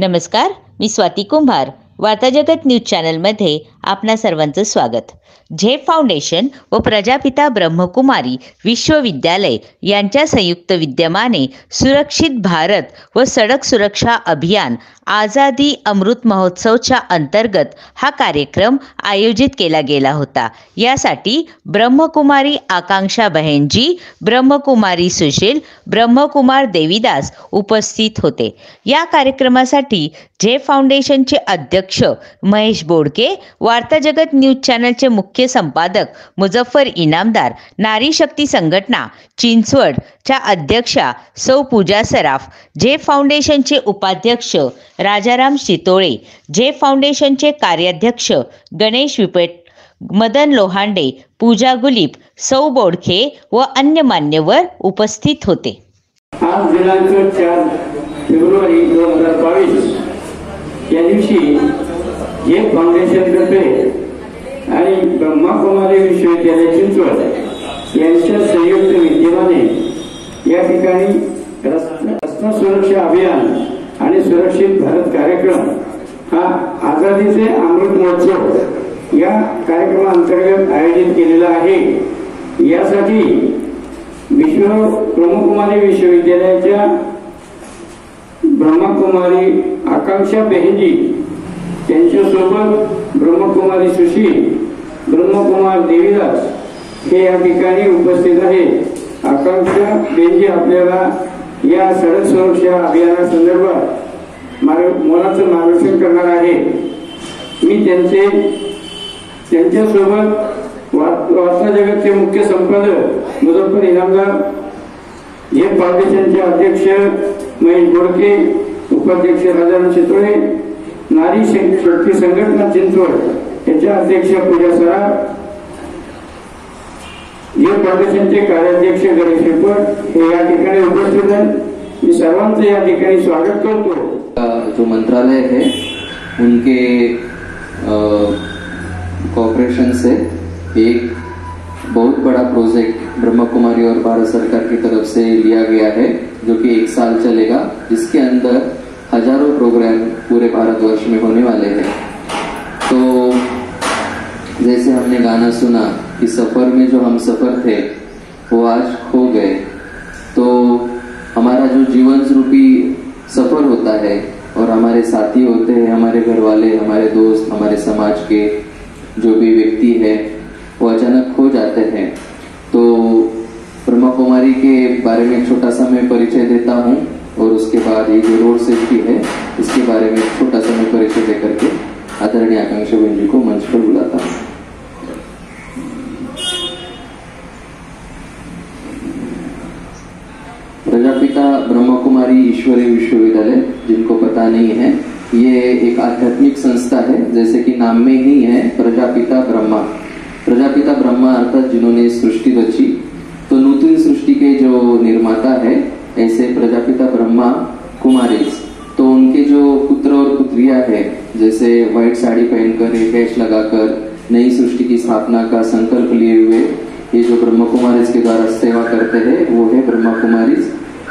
नमस्कार, मी स्वाती कुंभार. वार्ता जगत न्यूज चॅनलमध्ये आपणा सर्वांचं स्वागत. झेप फाउंडेशन व प्रजापिता ब्रह्मकुमारी विश्वविद्यालय यांच्या संयुक्त विद्यमाने सुरक्षित भारत व सडक सुरक्षा अभियान आझादी अमृत महोत्सवच्या अंतर्गत हा कार्यक्रम आयोजित केला गेला होता. यासाठी ब्रह्मकुमारी आकांक्षा बहनजी, ब्रह्मकुमारी सुशील, ब्रह्मकुमार देवीदास उपस्थित होते. या कार्यक्रमासाठी झेप फाउंडेशनचे अध्यक्ष महेश बोडके, वार्ता जगत न्यूज चॅनलचे मुख्य संपादक मुझफ्फर इनामदार, नारी शक्ती संघटना चिंचवडच्या अध्यक्षा सौ पूजा सराफ, झेप फाउंडेशनचे उपाध्यक्ष राजाराम शितोळे, झेप फाउंडेशनचे कार्याध्यक्ष गणेश विपेट, मदन लोहांडे, पूजा गुलीप, सौ बोडखे व अन्य मान्यवर उपस्थित होते. आज दिनांक 4 फेब्रुवारी 2022 या दिवशी झेप फाउंडेशन तर्फे आणि ब्रह्मकुमारी विश्वविद्यालय चिंचवड यांच्या संयुक्त विद्यमाने या ठिकाणी रस्ता सुरक्षा अभियान आणि सुरक्षित भारत कार्यक्रम हा आझादीचे अमृत महोत्सव या कार्यक्रमाअंतर्गत आयोजित केलेला आहे. यासाठी ब्रह्मकुमारी विश्वविद्यालयाच्या ब्रह्मकुमारी आकांक्षा बहनजी त्यांच्यासोबत ब्रह्मकुमारी सुशील, ब्रह्मकुमार देवीदास हे या ठिकाणी उपस्थित आहेत. आकांक्षा बहनजी आपल्याला या सडक सुरक्षा अभियानासंदर्भात मोलाचं मार्गदर्शन करणार आहे. मी त्यांच्यासोबत वार्ता जगतचे मुख्य संपादक मुझफ्फर इनामदार, झेप फाउंडेशनचे अध्यक्ष महेश बोडके, उपाध्यक्ष राजाराम शितोळे, नारी शक्ती संघटना चिंचवड याच्या अध्यक्ष पूजा सराफ, झेप फाउंडेशनचे कार्याध्यक्ष गणेश विपेट हे या ठिकाणी उपस्थित आहेत. मी सर्वांचं या ठिकाणी स्वागत करतो. जो मंत्रालय है उनके कॉर्पोरेशन से एक बहुत बड़ा प्रोजेक्ट ब्रह्मकुमारी और भारत सरकार की तरफ से लिया गया है, जो कि 1 साल चलेगा, जिसके अंदर हजारों प्रोग्राम पूरे भारतवर्ष में होने वाले हैं. तो जैसे हमने गाना सुना कि सफर में जो हम सफर थे वो आज खो गए, तो हमारा जो जीवन रूपी सफर होता है और हमारे साथी होते हैं, हमारे घर वाले, हमारे दोस्त, हमारे समाज के जो भी व्यक्ति है वो अचानक खो जाते हैं. तो ब्रह्मकुमारी के बारे में छोटा सा मैं परिचय देता हूँ और उसके बाद ये जो रोड सेफ्टी है इसके बारे में छोटा सा मैं परिचय देकर के आदरणीय आकांक्षा बहन जी को मंच पर बुलाता हूँ. प्रजापिता ब्रह्मकुमारी ईश्वरीय विश्वविद्यालय, जिनको पता नहीं है, ये एक आध्यात्मिक संस्था है. जैसे कि नाम में ही है प्रजापिता ब्रह्मा. प्रजापिता ब्रह्मा अर्थात जिन्होंने सृष्टि रची, तो नूतन सृष्टि के जो निर्माता है, ऐसे प्रजापिता ब्रह्मा कुमारी, तो उनके जो पुत्र और पुत्रियां है, जैसे व्हाइट साड़ी पहनकर एक कैश लगाकर नई सृष्टि की स्थापना का संकल्प लिए हुए ये जो ब्रह्मकुमारी के द्वारा सेवा करते हैं, वो है ब्रह्मकुमारी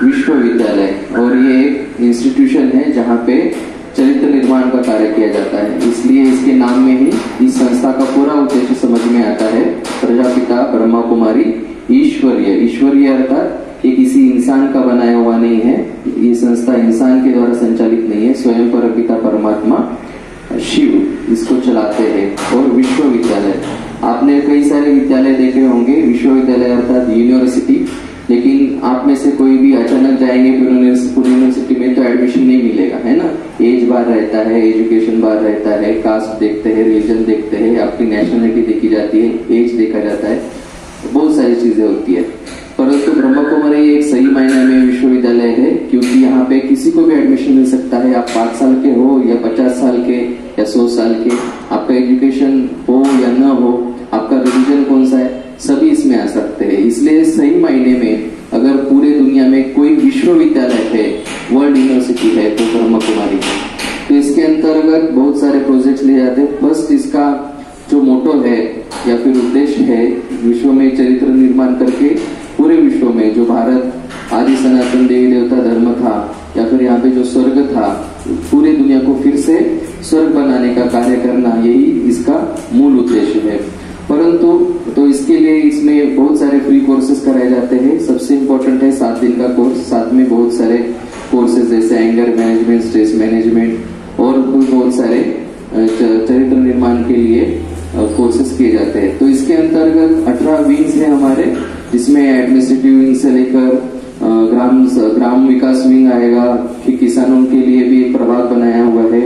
विश्वविद्यालय. और ये एक इंस्टीट्यूशन है जहाँ पे चरित्र निर्माण का कार्य किया जाता है. इसलिए इसके नाम में ही इस संस्था का पूरा उद्देश्य समझ में आता है. प्रजापिता ब्रह्मकुमारी ईश्वरीय, ईश्वरीय अर्थात ये किसी इंसान का बनाया हुआ नहीं है. ये संस्था इंसान के द्वारा संचालित नहीं है. स्वयं परपिता परमात्मा शिव इसको चलाते हैं. और विश्वविद्यालय, आपने कई सारे विद्यालय देखे होंगे. विश्वविद्यालय अर्थात यूनिवर्सिटी, लेकिन आप में से कोई भी अचानक जाएंगे पुणे यूनिवर्सिटी में तो एडमिशन नहीं मिलेगा, है ना. एज बार रहता है, एजुकेशन बार रहता है, कास्ट देखते हैं, रिलीजन देखते हैं, आपकी नेशनलिटी देखी जाती है, एज देखा जाता है, बहुत सारी चीजें होती है. परंतु ब्रह्मकुमारी एक सही मायने में विश्वविद्यालय है, क्योंकि यहाँ पे किसी को भी एडमिशन मिल सकता है. आप 5 साल के हो या 50 साल के या 100 साल के, आपका एजुकेशन हो या न हो, आपका रिलीजन कौन सा है, सभी इसमें आ सकते हैं. इसलिए सही मायने में अगर पूरे दुनिया में कोई विश्वविद्यालय है, वर्ल्ड यूनिवर्सिटी है, तो ब्रह्मकुमारी है. तो इसके अंतर्गत बहुत सारे प्रोजेक्ट लिए जाते हैं. फर्स्ट इसका जो मोटो है या फिर उद्देश्य है, विश्व में चरित्र निर्माण करके पूरे विश्व में जो भारत आदि सनातन देवी देवता धर्म था या फिर यहाँ पे जो स्वर्ग था पूरी दुनिया को फिर से स्वर्ग बनाने का कार्य करना, यही इसका मूल उद्देश्य है। परंतु तो इसके लिए इसमें बहुत सारे फ्री कोर्सेज कराए जाते हैं। सबसे इम्पोर्टेंट है 7 दिन का कोर्स, साथ में बहुत सारे कोर्सेज जैसे एंगर मैनेजमेंट, स्ट्रेस मैनेजमेंट और बहुत सारे चरित्र निर्माण के लिए कोर्सेज किए जाते हैं। तो इसके अंतर्गत 18 विंग्स है हमारे, जिसमें एडमिनिस्ट्रेटिव विंग से लेकर ग्राम विकास विंग आएगा, कि किसानों के लिए भी एक प्रभाग बनाया हुआ है।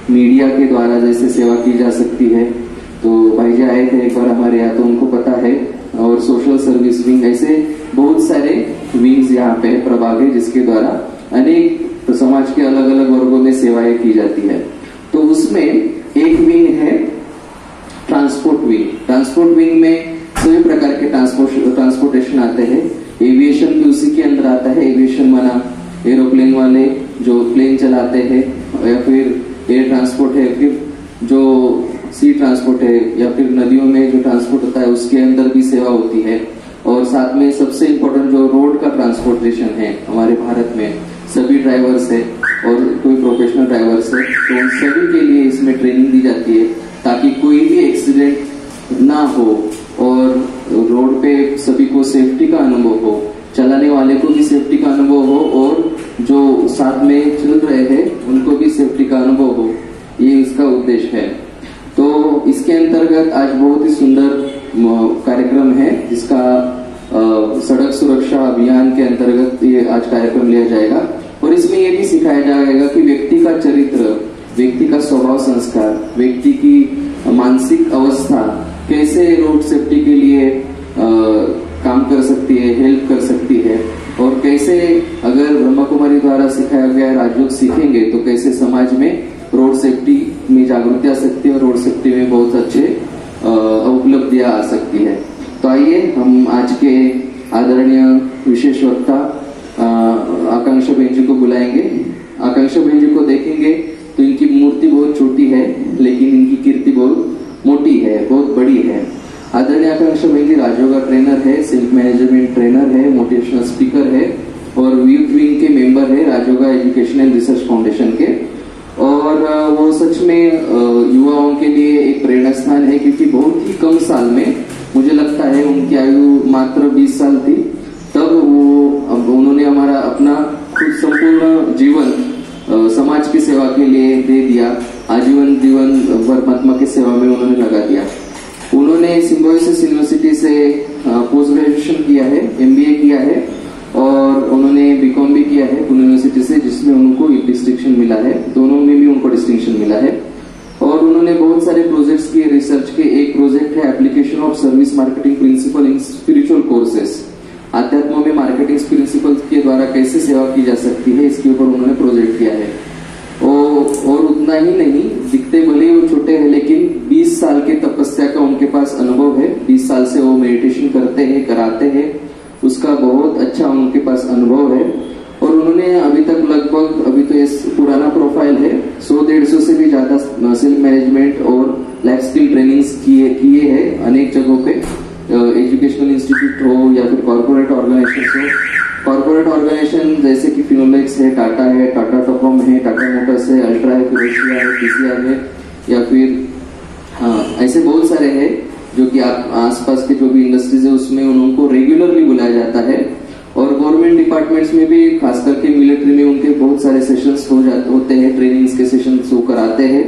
मीडिया के द्वारा जैसे सेवा की जा सकती है, तो भाई जी आए थे एक बार हमारे यहाँ, तो उनको पता है। और सोशल सर्विस विंग, ऐसे बहुत सारे विंग्स यहाँ पे प्रभाग है, जिसके द्वारा अनेक समाज के अलग अलग वर्गों में सेवाएं की जाती है। तो उसमें एक विंग है ट्रांसपोर्ट विंग। ट्रांसपोर्ट विंग में सभी प्रकार के ट्रांसपोर्टेशन आते हैं। एविएशन भी उसी के अंदर आता है। एविएशन माना एरोप्लेन वाले जो प्लेन चलाते हैं, या फिर एयर ट्रांसपोर्ट है, फिर जो सी ट्रांसपोर्ट है, या फिर नदियों में जो ट्रांसपोर्ट होता है उसके अंदर भी सेवा होती है। और साथ में सबसे इम्पोर्टेंट जो रोड का ट्रांसपोर्टेशन है हमारे भारत में, सभी ड्राइवर्स है और कोई प्रोफेशनल ड्राइवर्स है, तो उन सभी के लिए इसमें ट्रेनिंग दी जाती है, ताकि कोई भी एक्सीडेंट ना हो और रोड पे सभी को सेफ्टी का अनुभव हो, चलाने वाले को भी सेफ्टी का अनुभव हो और जो साथ में चल रहे हैं उनको भी सेफ्टी का अनुभव हो, ये इसका उद्देश्य है। तो इसके अंतर्गत आज बहुत ही सुंदर कार्यक्रम है, जिसका सड़क सुरक्षा अभियान के अंतर्गत ये आज कार्यक्रम लिया जाएगा। और इसमें ये भी सिखाया जाएगा कि व्यक्ति का चरित्र, व्यक्ति का स्वभाव संस्कार, व्यक्ति की मानसिक अवस्था कैसे रोड सेफ्टी के लिए काम कर सकती है, हेल्प कर सकती है, और कैसे अगर ब्रह्मा कुमारी द्वारा सिखाया गया राजयोग सीखेंगे तो कैसे समाज में रोड सेफ्टी में जागृति आ सकती है और रोड सेफ्टी में बहुत अच्छे उपलब्धियां आ सकती है। तो आइए हम आज के आदरणीय विशेष वक्ता आकांक्षा बहन जी को बुलाएंगे। आकांक्षा बहन जी को देखेंगे तो इनकी मूर्ति बहुत छोटी है, लेकिन इनकी कीर्ति बहुत मोटी है, बहुत बड़ी है। आदरणीय आकांक्षा बहन जी राजयोगा ट्रेनर है, सेल्फ मैनेजमेंट ट्रेनर है, मोटिवेशनल स्पीकर है और यूथ विंग के मेंबर है Rajyoga education and research foundation के। और वो सच में युवाओं के लिए एक प्रेरणा स्थान है, क्योंकि बहुत ही कम साल में, मुझे लगता है उनकी आयु मात्र 20 साल थी, तब उन्होंने हमारा अपना खुद संपूर्ण जीवन समाज की सेवा के लिए दे दिया। आजीवन जीवन परमात्मा की सेवा में उन्होंने लगा दिया। उन्होंने सिम्बायोसिस यूनिवर्सिटी से पोस्ट ग्रेजुएशन किया है, MBA किया है और उन्होंने BCom भी किया है पुणे यूनिवर्सिटी से, जिसमें उनको डिस्टिंक्शन मिला है। दोनों में भी उनको डिस्टिंक्शन मिला है। और उन्होंने बहुत सारे प्रोजेक्ट्स किए रिसर्च के। एक प्रोजेक्ट है application of service marketing principle in spiritual courses. आध्यात्म में मार्केटिंग प्रिंसिपल के द्वारा कैसे सेवा की जा सकती है, इसके ऊपर उन्होंने प्रोजेक्ट किया है। और उतना ही नहीं, दिखते भले वो छोटे हैं, लेकिन 20 साल के तपस्या का उनके पास अनुभव है। 20 साल से वो मेडिटेशन करते हैं, कराते हैं, उसका बहुत अच्छा उनके पास अनुभव है। और उन्होंने अभी तक लगभग, अभी तो ये पुराना प्रोफाइल है, 100-150 से भी ज्यादा सेल्फ मैनेजमेंट और लाइफ स्किल ट्रेनिंग्स किए हैं अनेक जगहों पे, एजुकेशनल इंस्टीट्यूट हो या फिर कॉर्पोरेट ऑर्गेनाइजेशन हो। कॉर्पोरेट ऑर्गेनाइजेशन जैसे कि फिनोलेक्स है, टाटा टोकॉम है, टाटा मोटर्स है, अल्ट्रा है, फिरोशिया है, TCR है, या फिर ऐसे बहुत सारे हैं जो कि आप आसपास के जो भी इंडस्ट्रीज है उसमें उनको रेगुलरली बुलाया जाता है। और गवर्नमेंट डिपार्टमेंट्स में भी, खास करके मिलिट्री में उनके बहुत सारे सेशंस होते हैं, ट्रेनिंग्स के सेशंस वो कराते हैं।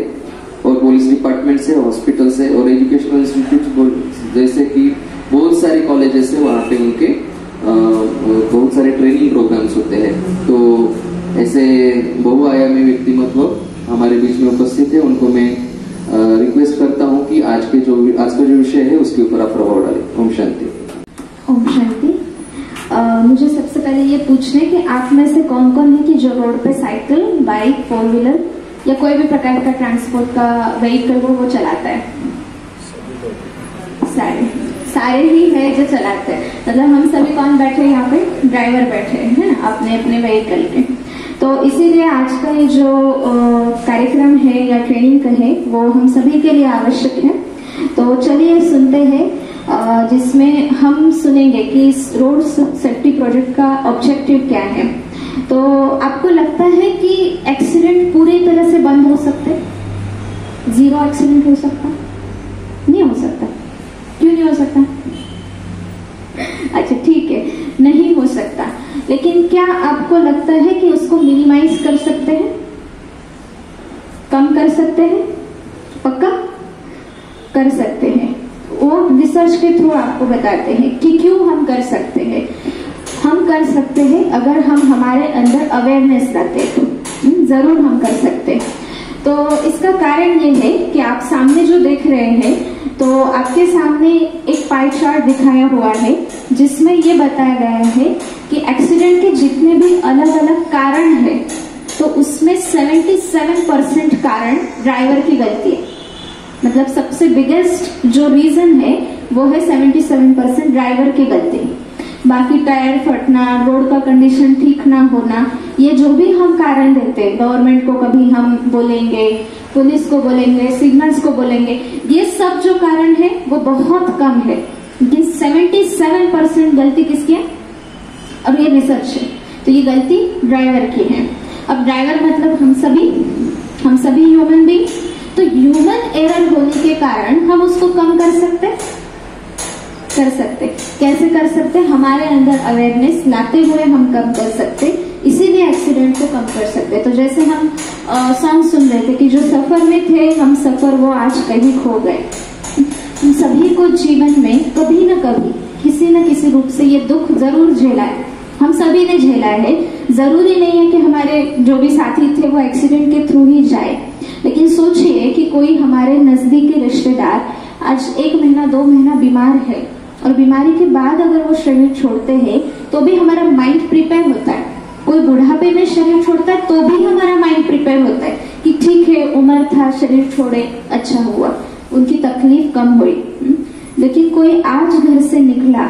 और पुलिस डिपार्टमेंट से, हॉस्पिटल से और एजुकेशनल इंस्टीट्यूट जैसे कि बहुत सारे कॉलेजेस है, वहाँ पे उनके बहुत सारे ट्रेनिंग प्रोग्राम्स होते हैं। तो ऐसे बहुआयामी व्यक्तिमत्व हमारे बीच में उपस्थित है, उनको मैं रिक्वेस्ट करता हूँ कि आज का जो विषय है उसके ऊपर आप प्रभाव डालें। ओम शांति। ओम शांति। मुझे सबसे पहले ये पूछना है कि आप में से कौन कौन है कि जो रोड पे साइकिल, बाइक, 4 व्हीलर या कोई भी प्रकार का ट्रांसपोर्ट का व्हीकल वो चलाता है? सारे ही है जो चलाते हैं। मतलब हम सभी कौन बैठे यहाँ पे? ड्राइवर बैठे हैं अपने अपने व्हीकल के। तो इसीलिए आज का ये जो कार्यक्रम है या ट्रेनिंग है वो हम सभी के लिए आवश्यक है। तो चलिए सुनते हैं, जिसमें हम सुनेंगे कि इस रोड सेफ्टी प्रोजेक्ट का ऑब्जेक्टिव क्या है। तो आपको लगता है कि एक्सीडेंट पूरी तरह से बंद हो सकते, जीरो एक्सीडेंट हो सकता? नहीं हो सकता। क्यों नहीं हो सकता? अच्छा ठीक है, नहीं हो सकता, लेकिन क्या आपको लगता है कि उसको मिनिमाइज कर सकते हैं, कम कर सकते हैं? पक्का कर सकते हैं। वो रिसर्च के थ्रू आपको बताते हैं कि क्यों हम कर सकते हैं। हम कर सकते हैं अगर हम हमारे अंदर अवेयरनेस लाते तो जरूर हम कर सकते हैं। तो इसका कारण ये है कि आप सामने जो देख रहे हैं, तो आपके सामने एक पाई चार्ट दिखाया हुआ है जिसमें ये बताया गया है कि एक्सीडेंट के जितने भी अलग अलग कारण है, तो उसमें 77% कारण ड्राइवर की गलती है। मतलब सबसे बिगेस्ट जो रीजन है वो है 77% ड्राइवर की गलती। बाकी टायर फटना, रोड का कंडीशन ठीक ना होना, ये जो भी हम कारण देते हैं, गवर्नमेंट को कभी हम बोलेंगे, पुलिस को बोलेंगे, सिग्नल्स को बोलेंगे, ये सब जो कारण है वो बहुत कम है। लेकिन 77% गलती किसकी है? और ये रिसर्च है, तो ये गलती ड्राइवर की है। अब ड्राइवर मतलब हम सभी ह्यूमन बीइंग। तो ह्यूमन एरर होने के कारण हम उसको कम कर सकते। कैसे कर सकते? हमारे अंदर अवेयरनेस लाते हुए हम कम कर सकते, इसीलिए एक्सीडेंट को कम कर सकते। तो जैसे हम सॉन्ग सुन रहे थे कि जो सफर में थे हम सफर वो आज कहीं खो गए। हम सभी को जीवन में कभी न कभी किसी न किसी रूप से ये दुख जरूर झेला है, हम सभी ने झेला है। जरूरी नहीं है कि हमारे जो भी साथी थे वो एक्सीडेंट के थ्रू ही जाए, लेकिन सोचिए कि कोई हमारे नजदीकी रिश्तेदार आज 1 महीना 2 महीना बीमार है, और बीमारी के बाद अगर वो शरीर छोड़ते हैं तो भी हमारा माइंड प्रिपेयर होता है। कोई बुढ़ापे में शरीर छोड़ता है तो भी हमारा माइंड प्रिपेयर होता है कि ठीक है, उम्र था, शरीर छोड़े, अच्छा हुआ, उनकी तकलीफ कम हुई। लेकिन कोई आज घर से निकला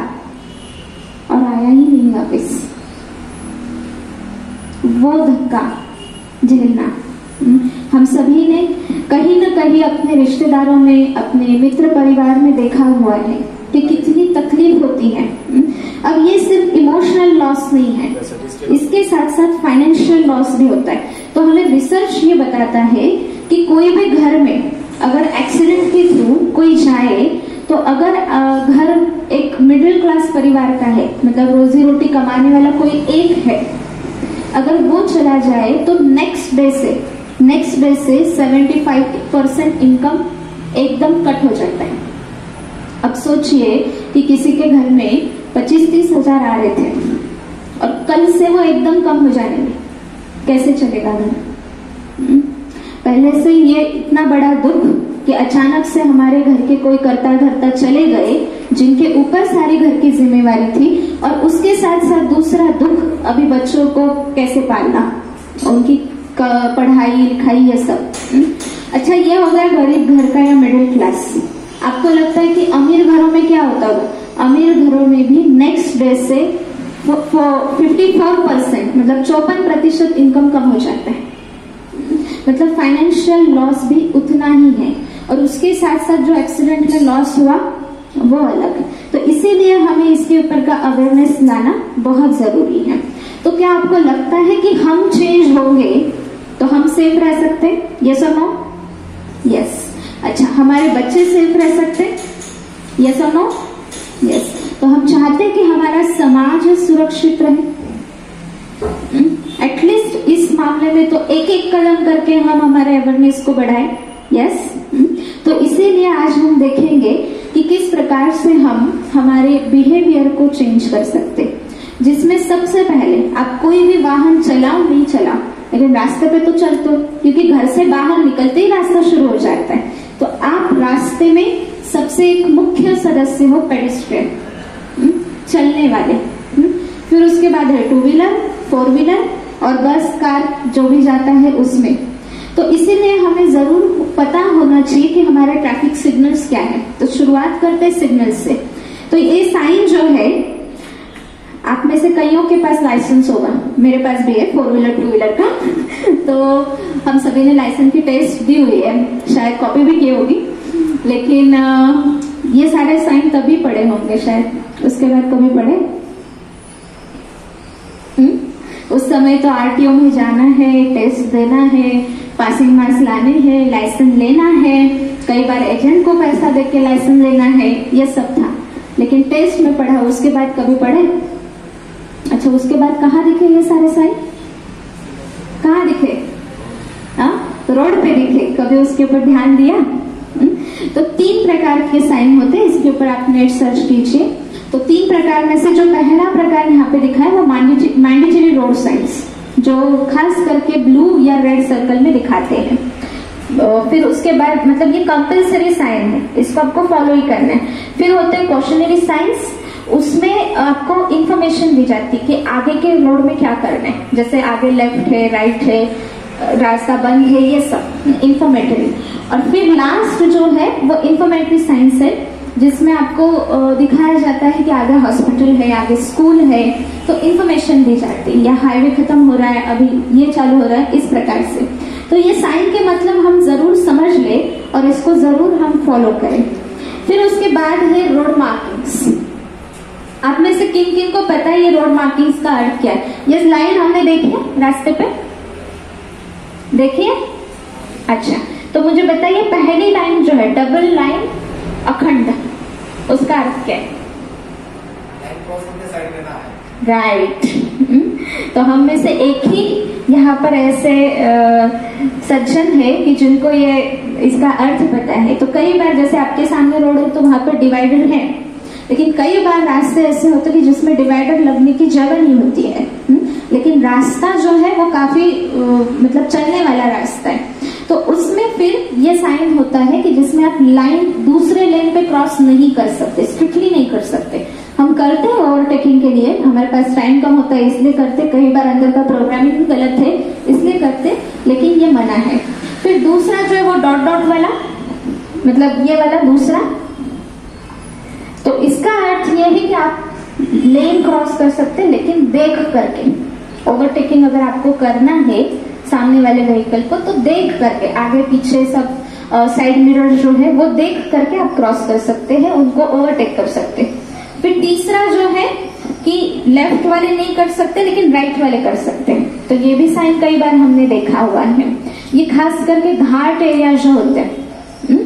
और आया ही नहीं वापस, वो धक्का झेलना हम सभी ने कहीं न कहीं अपने रिश्तेदारों में, अपने मित्र परिवार में देखा हुआ है कि कितनी तकलीफ होती है। अब ये सिर्फ इमोशनल लॉस नहीं है, इसके साथ साथ फाइनेंशियल लॉस भी होता है। तो हमें रिसर्च ये बताता है कि कोई भी घर में अगर एक्सीडेंट के थ्रू कोई जाए, तो अगर घर एक मिडिल क्लास परिवार का है, मतलब रोजी रोटी कमाने वाला कोई एक है, अगर वो चला जाए तो नेक्स्ट डे से 75% इनकम एकदम कट हो जाता है। अब सोचिए कि किसी के घर में 25-30 हजार आ रहे थे और कल से वो एकदम कम हो जाएंगे, कैसे चलेगा घर? पहले से ये इतना बड़ा दुख कि अचानक से हमारे घर के कोई करता धरता चले गए जिनके ऊपर सारी घर की जिम्मेवारी थी, और उसके साथ साथ दूसरा दुख अभी बच्चों को कैसे पालना, उनकी पढ़ाई लिखाई, ये सब। अच्छा, ये हो गया गरीब घर का या मिडिल क्लास। आपको लगता है कि अमीर घरों में क्या होता होगा? अमीर घरों में भी नेक्स्ट डे से 54% मतलब 54% इनकम कम हो जाता है। मतलब फाइनेंशियल लॉस भी उतना ही है, और उसके साथ साथ जो एक्सीडेंट में लॉस हुआ वो अलग। तो इसीलिए हमें इसके ऊपर का अवेयरनेस लाना बहुत जरूरी है। तो क्या आपको लगता है कि हम चेंज होंगे तो हम सेफ रह सकते हैं? यस और नो? यस। अच्छा, हमारे बच्चे सेफ रह सकते? यस और नो? यस। तो हम चाहते हैं कि हमारा समाज सुरक्षित रहे, एटलीस्ट इस मामले में तो एक एक कदम करके हम हमारे अवेयरनेस को बढ़ाएं। यस। तो इसीलिए आज हम देखेंगे कि किस प्रकार से हम हमारे बिहेवियर को चेंज कर सकते, जिसमें सबसे पहले आप कोई भी वाहन चलाओ नहीं चलाओ, लेकिन रास्ते पे तो चलते हो, क्योंकि घर से बाहर निकलते ही रास्ता शुरू हो जाता है। तो आप रास्ते में सबसे एक मुख्य सदस्य हो पेडेस्ट्रियन, चलने वाले। फिर उसके बाद है 2 व्हीलर, 4 व्हीलर और बस, कार, जो भी जाता है उसमें। तो इसीलिए हमें जरूर पता होना चाहिए कि हमारे ट्रैफिक सिग्नल्स क्या है। तो शुरुआत करते हैं सिग्नल्स से। तो ये साइन जो है, आप में से कईयों के पास लाइसेंस होगा, मेरे पास भी है 4 व्हीलर 2 व्हीलर का। तो हम सभी ने लाइसेंस की टेस्ट दी हुई है, शायद कॉपी भी की होगी, लेकिन ये सारे साइन तभी पढ़े होंगे शायद, उसके बाद कभी पढ़े? उस समय तो आरटीओ में जाना है, टेस्ट देना है, पासिंग मार्क्स लाने हैं, लाइसेंस लेना है, कई बार एजेंट को पैसा देके लाइसेंस लेना है, ये सब था। लेकिन टेस्ट में पढ़ा, उसके बाद कभी पढ़े? अच्छा, उसके बाद कहाँ दिखे ये सारे साइन? कहाँ दिखे? तो रोड पे दिखे, कभी उसके ऊपर ध्यान दिया? तो 3 प्रकार के साइन होते हैं, इसके ऊपर आप नेट सर्च कीजिए। तो 3 प्रकार में से जो पहला प्रकार यहाँ पे दिखा है वो मैंडेटरी रोड साइंस, जो खास करके ब्लू या रेड सर्कल में दिखाते हैं। फिर उसके बाद मतलब ये कंपलसरी साइन है, इसको आपको फॉलो ही करना है। फिर होते हैं क्वेश्चनरी साइंस, उसमें आपको इंफॉर्मेशन दी जाती है कि आगे के रोड में क्या करना है, जैसे आगे लेफ्ट है, राइट है, रास्ता बंद है, ये सब इंफॉर्मेटरी। और फिर लास्ट जो है वो इंफॉर्मेटरी साइंस है, जिसमें आपको दिखाया जाता है कि आगे हॉस्पिटल है, आगे स्कूल है, तो इंफॉर्मेशन दी जाती है, या हाईवे खत्म हो रहा है, अभी ये चालू हो रहा है, इस प्रकार से। तो ये साइन के मतलब हम जरूर समझ ले और इसको जरूर हम फॉलो करें। फिर उसके बाद है रोड मार्किंग्स। आप में से किन किन को पता है ये रोड मार्किंग्स का अर्थ क्या है? ये लाइन हमने देखी है रास्ते पे, देखिए। अच्छा, तो मुझे बताइए पहली लाइन जो है डबल लाइन अखंड, उसका अर्थ क्या है? राइट। तो हम में से एक ही यहाँ पर ऐसे सज्जन है कि जिनको ये इसका अर्थ पता है। तो कई बार जैसे आपके सामने रोड है तो वहां पर डिवाइडर है, लेकिन कई बार रास्ते ऐसे होते हैं कि जिसमें डिवाइडर लगने की जगह नहीं होती है, लेकिन रास्ता जो है वो काफी मतलब चलने वाला रास्ता है। तो उसमें फिर ये साइन होता है कि जिसमें आप लाइन दूसरे लेन पे क्रॉस नहीं कर सकते, स्ट्रिक्टली नहीं कर सकते। हम करते हैं ओवरटेकिंग के लिए, हमारे पास टाइम कम होता है इसलिए करते, कई बार अंदर का प्रोग्रामिंग भी गलत है इसलिए करते, लेकिन ये मना है। फिर दूसरा जो है वो डॉट डॉट वाला, मतलब ये वाला दूसरा, तो इसका अर्थ ये है कि आप लेन क्रॉस कर सकते हैं लेकिन देख करके। ओवरटेकिंग अगर आपको करना है सामने वाले व्हीकल को तो देख करके, आगे पीछे सब साइड मिरर जो है वो देख करके आप क्रॉस कर सकते हैं, उनको ओवरटेक कर सकते हैं। फिर तीसरा जो है कि लेफ्ट वाले नहीं कर सकते लेकिन राइट वाले कर सकते हैं, तो ये भी साइन कई बार हमने देखा हुआ है। ये खास करके घाट एरिया जो होते हैं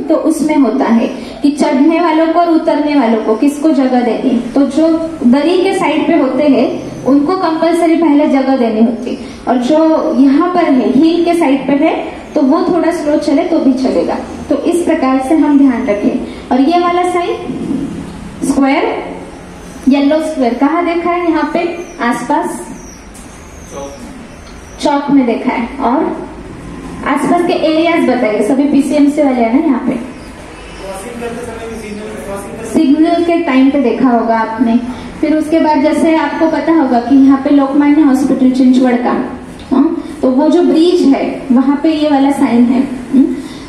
तो उसमें होता है कि चढ़ने वालों को और उतरने वालों को किसको जगह देनी, तो जो दरी के साइड पे होते हैं उनको कंपलसरी पहले जगह देनी होती, और जो यहाँ पर है हिल के साइड पे है तो वो थोड़ा स्लो चले तो भी चलेगा। तो इस प्रकार से हम ध्यान रखें। और ये वाला साइन स्क्वायर, येलो स्क्वायर कहाँ देखा है? यहाँ पे आसपास चौक में देखा है। और आसपास के एरियाज बताइए, सभी पीसीएमसी वाले हैं ना यहाँ पे? सिग्नल के टाइम पे देखा होगा आपने। फिर उसके बाद जैसे आपको पता होगा कि यहाँ पे लोकमान्य हॉस्पिटल चिंचवड़ का, तो वो जो ब्रिज है वहां पे ये वाला साइन है।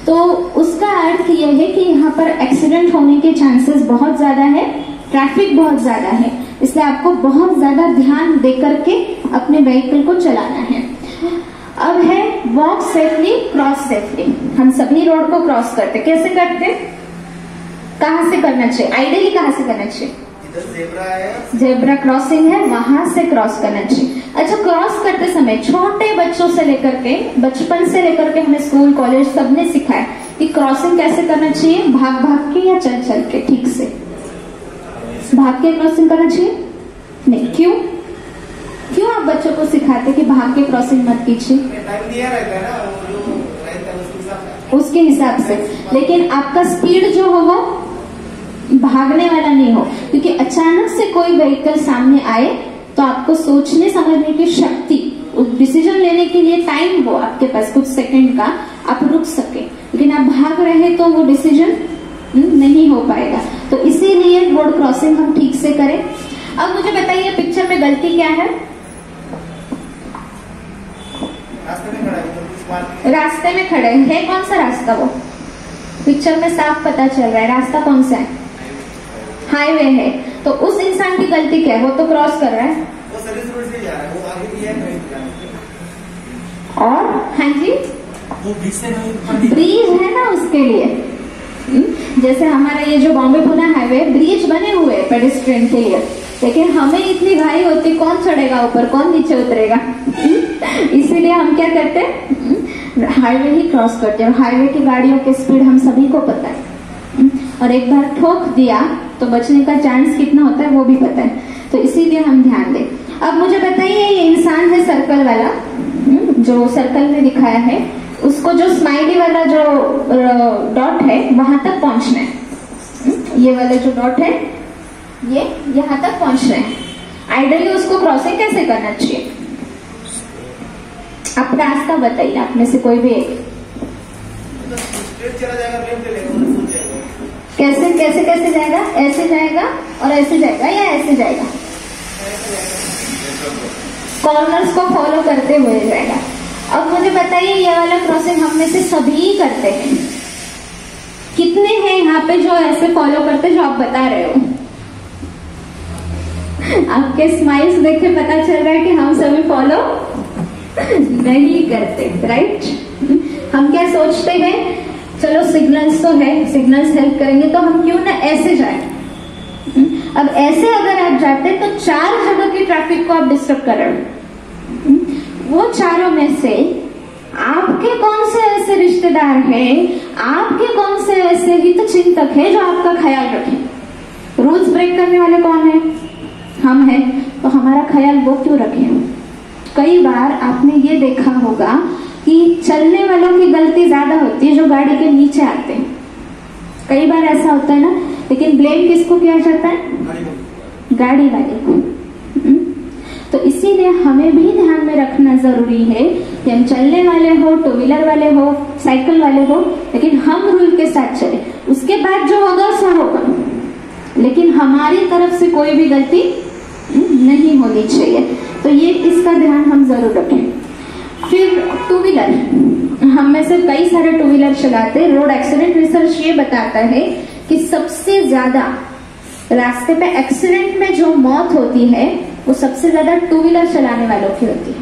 तो उसका अर्थ ये है कि यहाँ पर एक्सीडेंट होने के चांसेस बहुत ज्यादा है, ट्रैफिक बहुत ज्यादा है, इसलिए आपको बहुत ज्यादा ध्यान दे करके अपने व्हीकल को चलाना है। अब है वॉक सेफली, क्रॉस सेफली। हम सभी रोड को क्रॉस करते, कैसे करते? कहाँ से करना चाहिए? आइडियली कहाँ से करना चाहिए? जेब्रा क्रॉसिंग है वहां से क्रॉस करना चाहिए। अच्छा, क्रॉस करते समय छोटे बच्चों से लेकर के, बचपन से लेकर के हमें स्कूल कॉलेज सबने सिखाया कि क्रॉसिंग कैसे करना चाहिए, भाग भाग के या चल चल के। ठीक से भाग के क्रॉसिंग करना चाहिए? नहीं। क्यों क्यों आप बच्चों को सिखाते कि भाग के क्रॉसिंग मत कीजिए? उसके हिसाब से, लेकिन आपका स्पीड जो हो वो भागने वाला नहीं हो, क्योंकि अचानक से कोई व्हीकल सामने आए तो आपको सोचने समझने की शक्ति, डिसीजन लेने के लिए टाइम हो आपके पास कुछ सेकंड का, आप रुक सके। लेकिन आप भाग रहे तो वो डिसीजन नहीं हो पाएगा। तो इसीलिए रोड क्रॉसिंग हम ठीक से करें। अब मुझे बताइए पिक्चर में गलती क्या है? रास्ते में खड़े है, कौन सा रास्ता? वो पिक्चर में साफ पता चल रहा है रास्ता कौन सा है, हाईवे है। तो उस इंसान की गलती क्या है? वो तो क्रॉस कर रहा है, वो सर्विस रोड से जा रहा है, वो आगे भी है और हाँ जी वो ब्रिज है ना उसके लिए। जैसे हमारा ये जो बॉम्बे पुणे हाईवे ब्रिज बने हुए पेडेस्ट्रियन के लिए, लेकिन हमें इतनी घाई होती, कौन चढ़ेगा ऊपर, कौन नीचे उतरेगा। इसीलिए हम क्या करते हैं, हाईवे ही क्रॉस करते हैं। हाईवे की गाड़ियों की स्पीड हम सभी को पता है, और एक बार ठोक दिया तो बचने का चांस कितना होता है वो भी पता है, तो इसीलिए हम ध्यान दें। अब मुझे बताइए, ये इंसान है सर्कल वाला, जो सर्कल में दिखाया है, उसको जो स्माइली वाला जो डॉट है वहां तक पहुंचना है। ये वाला जो डॉट है ये यहाँ तक पहुंचना है। आइडियली उसको क्रॉसिंग कैसे करना चाहिए, आप रास्ता बताइए, आप में से कोई भी एक। स्ट्रेट चला जाएगा, लेफ्ट लेगा, फुल जाएगा। कैसे कैसे कैसे जाएगा, ऐसे जाएगा और ऐसे जाएगा या ऐसे जाएगा, कॉर्नर्स को फॉलो करते हुए जाएगा। अब मुझे बताइए, ये वाला क्रॉसिंग हम में से सभी करते हैं, कितने हैं यहाँ पे जो ऐसे फॉलो करते जो आप बता रहे हो। आपके स्माइल्स देख के पता चल रहा है कि हम सभी फॉलो नहीं करते, राइट। हम क्या सोचते हैं, चलो सिग्नल्स तो है, सिग्नल्स हेल्प करेंगे, तो हम क्यों ना ऐसे जाए। अब ऐसे अगर आप जाते तो 4 जगह की ट्रैफिक को आप डिस्टर्ब कर रहे हो। वो चारों में से आपके कौन से ऐसे रिश्तेदार हैं, आपके कौन से ऐसे हितचिंतक है जो आपका ख्याल रखें। रूल्स ब्रेक करने वाले कौन है, हम हैं, तो हमारा ख्याल वो क्यों रखें। कई बार आपने ये देखा होगा कि चलने वालों की गलती ज्यादा होती है जो गाड़ी के नीचे आते हैं, कई बार ऐसा होता है ना, लेकिन ब्लेम किसको किया जाता है, गाड़ी वाले को। तो इसीलिए हमें भी ध्यान में रखना जरूरी है कि हम चलने वाले हो, टू व्हीलर वाले हो, साइकिल वाले हो, लेकिन हम रूल के साथ चले। उसके बाद जो होगा सो होगा, लेकिन हमारी तरफ से कोई भी गलती नहीं होनी चाहिए। तो ये इसका ध्यान हम जरूर रखें। फिर टू व्हीलर, हम में से कई सारे टू व्हीलर चलाते हैं। रोड एक्सीडेंट रिसर्च ये बताता है कि सबसे ज्यादा रास्ते पे एक्सीडेंट में जो मौत होती है वो सबसे ज्यादा टू व्हीलर चलाने वालों की होती है,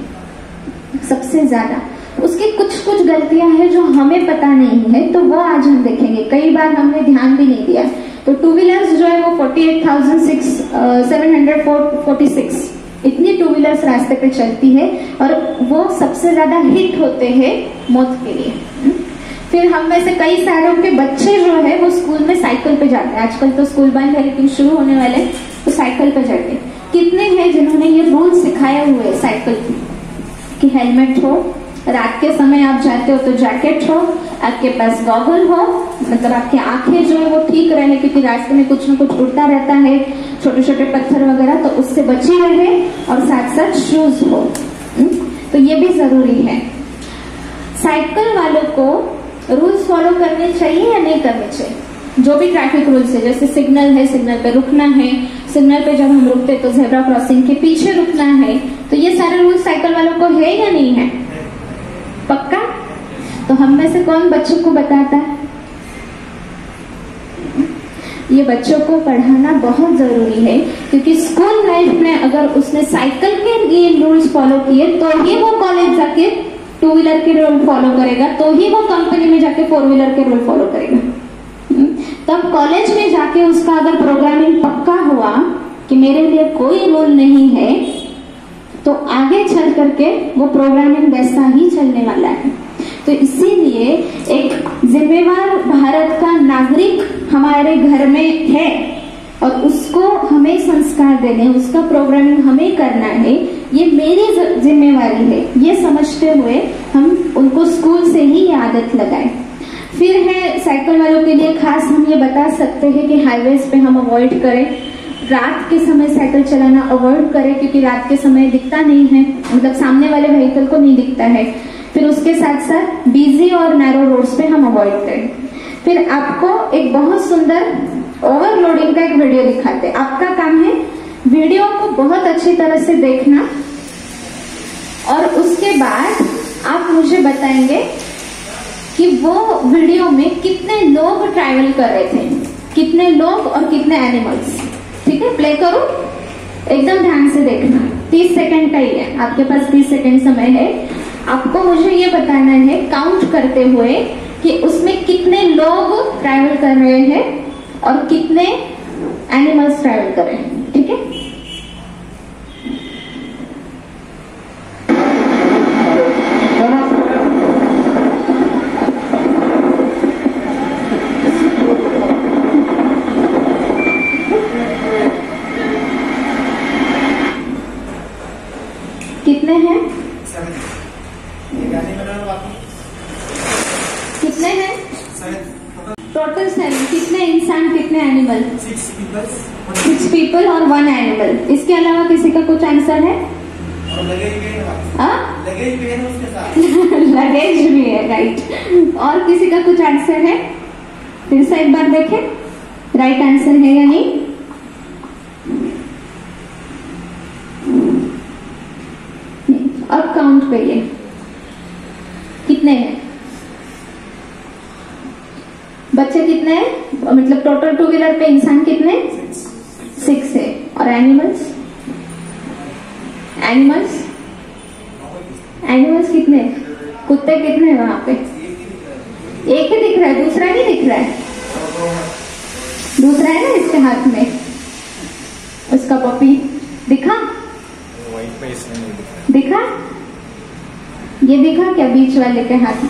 सबसे ज्यादा। उसकी कुछ कुछ गलतियां हैं जो हमें पता नहीं है, तो वो आज हम देखेंगे। कई बार हमने ध्यान भी नहीं दिया। तो टू व्हीलर्स जो है वो 48,746 इतनी टू व्हीलर्स रास्ते पे चलती है, और वो सबसे ज्यादा हिट होते हैं मौत के लिए। फिर हम में से कई सारों के बच्चे जो है वो स्कूल में साइकिल पे जाते हैं। आजकल तो स्कूल बंद है, लेकिन शुरू होने वाले तो साइकिल पे जाते हैं। कितने हैं जिन्होंने ये रूल सिखाए हुए साइकिल कि हेलमेट हो, रात के समय आप जाते हो तो जैकेट हो, आपके पास गॉगल हो, मतलब आपकी आंखें जो है वो ठीक रहे, क्योंकि रास्ते में कुछ न कुछ उड़ता रहता है, छोटे छोटे पत्थर वगैरह, तो उससे बची रहे, और साथ साथ शूज हो। तो ये भी जरूरी है। साइकिल वालों को रूल्स फॉलो करने चाहिए या नहीं करने चाहिए, जो भी ट्रैफिक रूल्स है, जैसे सिग्नल है, सिग्नल पे रुकना है, सिग्नल पे जब हम रुकते तो जेब्रा क्रॉसिंग के पीछे रुकना है, तो ये सारे रूल्स साइकिल वालों को है या नहीं है, पक्का। तो हम में से कौन बच्चों को बताता है, ये बच्चों को पढ़ाना बहुत जरूरी है, क्योंकि स्कूल लाइफ में अगर उसने साइकिल के ये रूल्स फॉलो किए तो ही वो कॉलेज जाके टू व्हीलर के रूल फॉलो करेगा, तो ही वो कंपनी में जाके फोर व्हीलर के रूल फॉलो करेगा। तब कॉलेज में जाके उसका अगर प्रोग्रामिंग पक्का हुआ कि मेरे लिए कोई रूल नहीं है, तो आगे चल करके वो प्रोग्रामिंग वैसा ही चलने वाला है। तो इसीलिए एक जिम्मेवार भारत का नागरिक हमारे घर में है, और उसको हमें संस्कार देने, उसका प्रोग्रामिंग हमें करना है, ये मेरी जिम्मेवारी है। ये समझते हुए हम उनको स्कूल से ही ये आदत लगाएं। फिर है साइकिल वालों के लिए खास हम ये बता सकते हैं कि हाईवेज पे हम अवॉइड करें, रात के समय साइकिल चलाना अवॉइड करें, क्योंकि रात के समय दिखता नहीं है, मतलब सामने वाले व्हीकल को नहीं दिखता है। फिर उसके साथ साथ बिजी और नैरो रोड्स पे हम अवॉइड करें। फिर आपको एक बहुत सुंदर ओवरलोडिंग का एक वीडियो दिखाते हैं। आपका काम है वीडियो को बहुत अच्छी तरह से देखना, और उसके बाद आप मुझे बताएंगे कि वो वीडियो में कितने लोग ट्रैवल कर रहे थे, कितने लोग और कितने एनिमल्स। ठीक है, प्ले करो, एकदम ध्यान से देखना। 30 सेकंड का ही है, आपके पास 30 सेकंड समय है। आपको मुझे ये बताना है काउंट करते हुए कि उसमें कितने लोग ट्रैवल कर रहे हैं और कितने एनिमल्स ट्रैवल कर रहे हैं। ठीक है, इंसान कितने एनिमल? 6 people और 1 एनिमल। इसके अलावा किसी का कुछ आंसर है? लगेज भी है ना उसके साथ। लगेज भी है, राइट। और किसी का कुछ आंसर है? फिर से एक बार देखें राइट आंसर है या नहीं। अब काउंट करिए कितने हैं बच्चे, कितने हैं, मतलब टोटल 2 व्हीलर पे इंसान कितने? 6 है। और एनिमल्स कितने? कुत्ते कितने हैं वहां पे? एक ही दिख रहा है, दूसरा नहीं दिख रहा है। दूसरा है ना इसके हाथ में, उसका पपी दिखा? दिखा? ये दिखा क्या बीच वाले के हाथ में?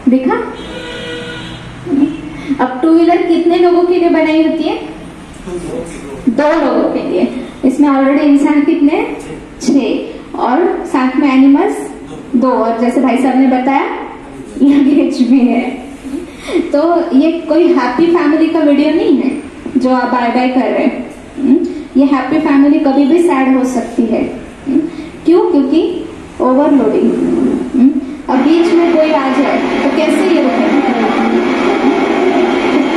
दिखा? अब 2 व्हीलर कितने लोगों के लिए बनाई होती है? 2 लोगों के लिए। इसमें ऑलरेडी इंसान कितने? 6 और साथ में एनिमल्स 2, और जैसे भाई साहब ने बताया लगेज भी है। तो ये कोई हैप्पी फैमिली का वीडियो नहीं है जो आप बाय बाय कर रहे हैं। ये हैप्पी फैमिली कभी भी सैड हो सकती है। क्यों? क्योंकि ओवरलोडिंग। अब बीच में कोई आ जाए तो कैसे ये रुके?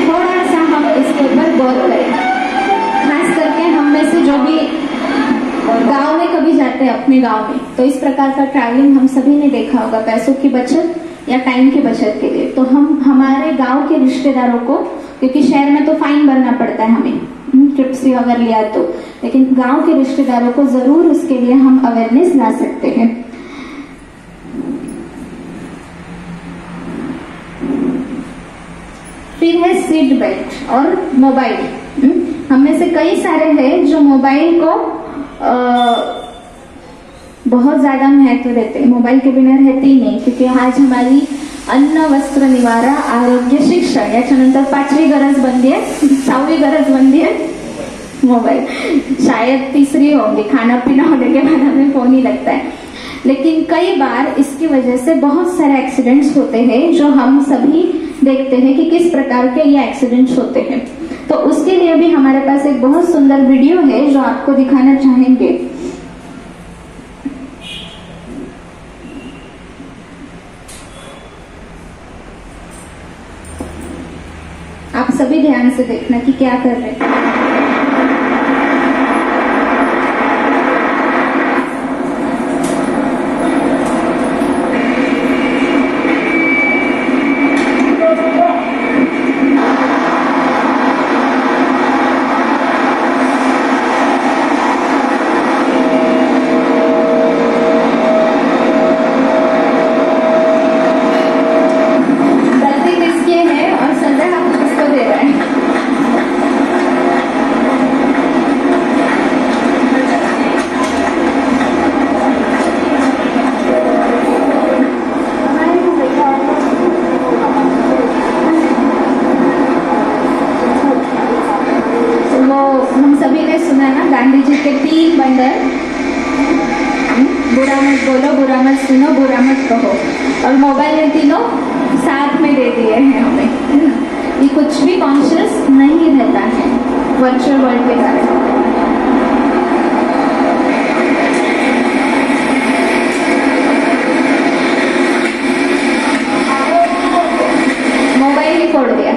थोड़ा सा हम इसके ऊपर गौर करें, खास करके हम में से जो भी गांव में कभी जाते हैं अपने गांव में, तो इस प्रकार का ट्रैवलिंग हम सभी ने देखा होगा, पैसों की बचत या टाइम की बचत के लिए। तो हम हमारे गांव के रिश्तेदारों को, क्योंकि शहर में तो फाइन भरना पड़ता है हमें ट्रिप्स भी अगर लिया तो, लेकिन गांव के रिश्तेदारों को जरूर उसके लिए हम अवेयरनेस ला सकते हैं। फिर है सीट बेल्ट और मोबाइल। हम में से कई सारे हैं जो मोबाइल को बहुत ज्यादा महत्व देते हैं, मोबाइल के बिना रहते ही नहीं, क्योंकि आज हमारी अन्न वस्त्र निवारा आरोग्य शिक्षण याच्यानंतर 5वी गरज बनली आहे, 6वी गरज बनली है मोबाइल, शायद 3री होगी, खाना पीना होने के बाद हमें फोन ही लगता है। लेकिन कई बार इसकी वजह से बहुत सारे एक्सीडेंट्स होते हैं जो हम सभी देखते हैं कि किस प्रकार के ये एक्सीडेंट्स होते हैं। तो उसके लिए भी हमारे पास एक बहुत सुंदर वीडियो है जो आपको दिखाना चाहेंगे। आप सभी ध्यान से देखना कि क्या कर रहे हैं। बुरा मत बोलो, बुरा मत सुनो, बुरा मत कहो, और मोबाइल में तीनों साथ में दे दिए हैं हमें, है ना। ये कुछ भी कॉन्शियस नहीं रहता है वर्चुअल वर्ल्ड के कारण। मोबाइल ही फोड़ दिया।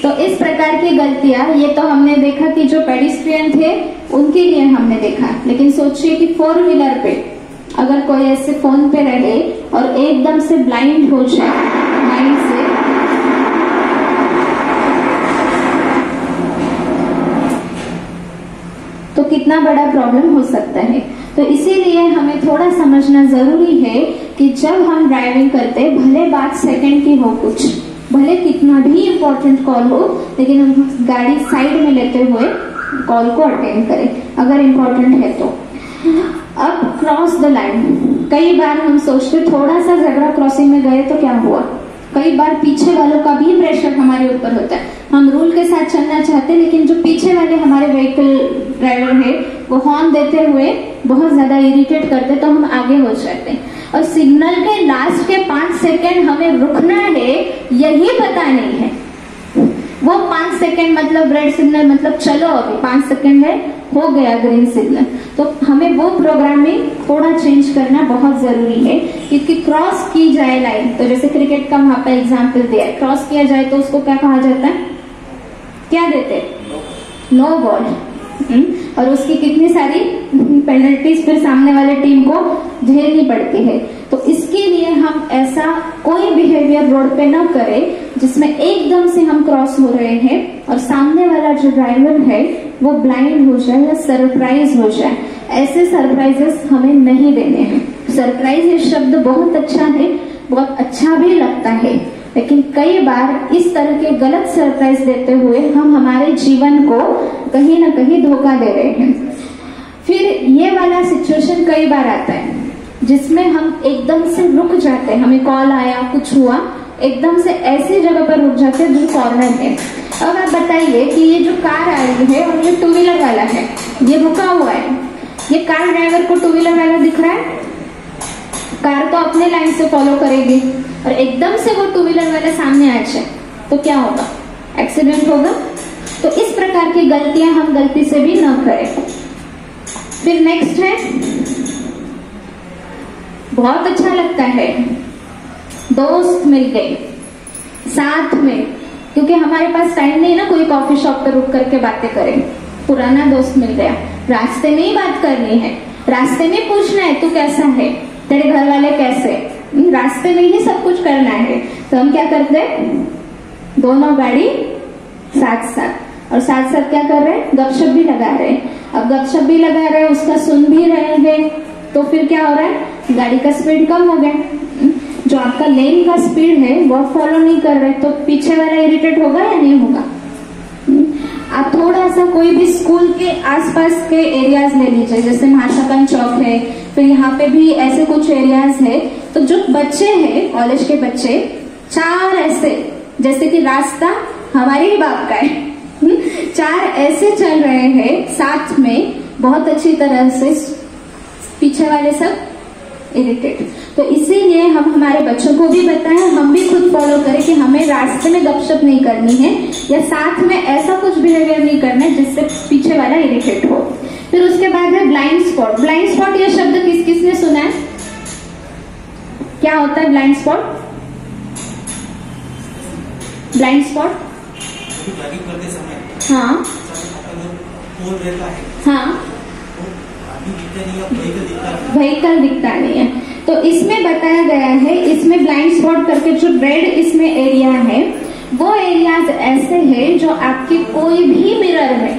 तो इस प्रकार की गलतियां, ये तो हमने देखा कि जो पेडिस्ट्रियन थे उनके लिए हमने देखा, लेकिन सोचिए कि 4 व्हीलर पे अगर कोई ऐसे फोन पे रहे और एकदम से ब्लाइंड हो जाए माइंड से, तो कितना बड़ा प्रॉब्लम हो सकता है। तो इसीलिए हमें थोड़ा समझना जरूरी है कि जब हम ड्राइविंग करते, भले बात सेकंड की हो, कुछ भले कितना भी इम्पोर्टेंट कॉल हो, लेकिन हम गाड़ी साइड में लेते हुए कॉल को अटेंड करें अगर इम्पोर्टेंट है तो। अब क्रॉस द लाइन, कई बार हम सोचते थोड़ा सा जेब्रा क्रॉसिंग में गए तो क्या हुआ, कई बार पीछे वालों का भी प्रेशर हमारे ऊपर होता है। हम रूल के साथ चलना चाहते हैं, लेकिन जो पीछे वाले हमारे व्हीकल ड्राइवर है वो हॉर्न देते हुए बहुत ज्यादा इरिटेट करते, तो हम आगे हो जाते हैं। और सिग्नल के लास्ट के 5 सेकेंड हमें रुकना है, यही पता नहीं है। वो 5 सेकेंड मतलब रेड सिग्नल, मतलब चलो अभी 5 सेकेंड है, हो गया ग्रीन सिग्नल। तो हमें वो प्रोग्रामिंग थोड़ा चेंज करना बहुत जरूरी है, क्योंकि क्रॉस की जाए लाइन, तो जैसे क्रिकेट का वहां पर एग्जाम्पल दिया है, क्रॉस किया जाए तो उसको क्या कहा जाता है, क्या देते हैं, नो बॉल। और उसकी कितनी सारी पेनल्टीज फिर सामने वाले टीम को झेलनी पड़ती है। तो इसके लिए हम ऐसा कोई बिहेवियर रोड पे न करें जिसमें एकदम से हम क्रॉस हो रहे हैं और सामने वाला जो ड्राइवर है वो ब्लाइंड हो जाए या सरप्राइज हो जाए। ऐसे सरप्राइजेस हमें नहीं देने हैं। सरप्राइज ये शब्द बहुत अच्छा है, बहुत अच्छा भी लगता है, लेकिन कई बार इस तरह के गलत सरप्राइज देते हुए हम हमारे जीवन को कहीं ना कहीं धोखा दे रहे हैं। फिर ये वाला सिचुएशन कई बार आता है जिसमें हम एकदम से रुक जाते हैं, हमें कॉल आया, कुछ हुआ, एकदम से ऐसी जगह पर रुक जाते हैं जो कॉर्नर है। अब आप बताइए कि ये जो कार आ रही है और ये 2 व्हीलर वाला है, ये रुका हुआ है, ये कार ड्राइवर को 2 व्हीलर वाला दिख रहा है, कार तो अपने लाइन से फॉलो करेगी, और एकदम से वो 2 व्हीलर वाला सामने आ जाए तो क्या होगा, एक्सीडेंट होगा। तो इस प्रकार की गलतियां हम गलती से भी न करें। फिर नेक्स्ट है, बहुत अच्छा लगता है दोस्त मिल गए साथ में, क्योंकि हमारे पास टाइम नहीं ना कोई कॉफी शॉप पर रुक करके बातें करें। पुराना दोस्त मिल गया, रास्ते में ही बात करनी है, रास्ते में पूछना है तू कैसा है, तेरे घर वाले कैसे, रास्ते में ही सब कुछ करना है। तो हम क्या करते हैं, दोनों गाड़ी साथ साथ, और साथ साथ क्या कर रहे हैं, गपशप भी लगा रहे हैं। अब गपशप भी लगा रहे हैं, उसका सुन भी रहे हैं, तो फिर क्या हो रहा है, गाड़ी का स्पीड कम हो गया। जो आपका लेन का स्पीड है वो आप फॉलो नहीं कर रहे, तो पीछे वाला इरिटेट होगा या नहीं होगा। आप थोड़ा सा कोई भी स्कूल के आसपास के एरियाज ले लीजिए, जैसे महाशापन चौक है, फिर यहाँ पे भी ऐसे कुछ एरियाज है। तो जो बच्चे हैं, कॉलेज के बच्चे, 4 ऐसे, जैसे कि रास्ता हमारे ही बाप का है, 4 ऐसे चल रहे हैं साथ में बहुत अच्छी तरह से, पीछे वाले सब इरिटेट। तो इसीलिए हम हमारे बच्चों को भी बताएं, हम भी खुद फॉलो करें कि हमें रास्ते में गपशप नहीं करनी है, या साथ में ऐसा कुछ बिहेवियर नहीं करना है जिससे पीछे वाला इरिटेट हो। फिर उसके बाद है ब्लाइंड स्पॉट। ब्लाइंड स्पॉट ये शब्द किस किसने सुना है, क्या होता है blind spot? Blind spot driving करते समय, हाँ पोल रहता है, हाँ, व्हीकल दिखता नहीं है। तो इसमें बताया गया है, इसमें ब्लाइंड स्पॉट करके जो रेड इसमें एरिया है, वो एरियाज ऐसे हैं जो आपके कोई भी मिरर में,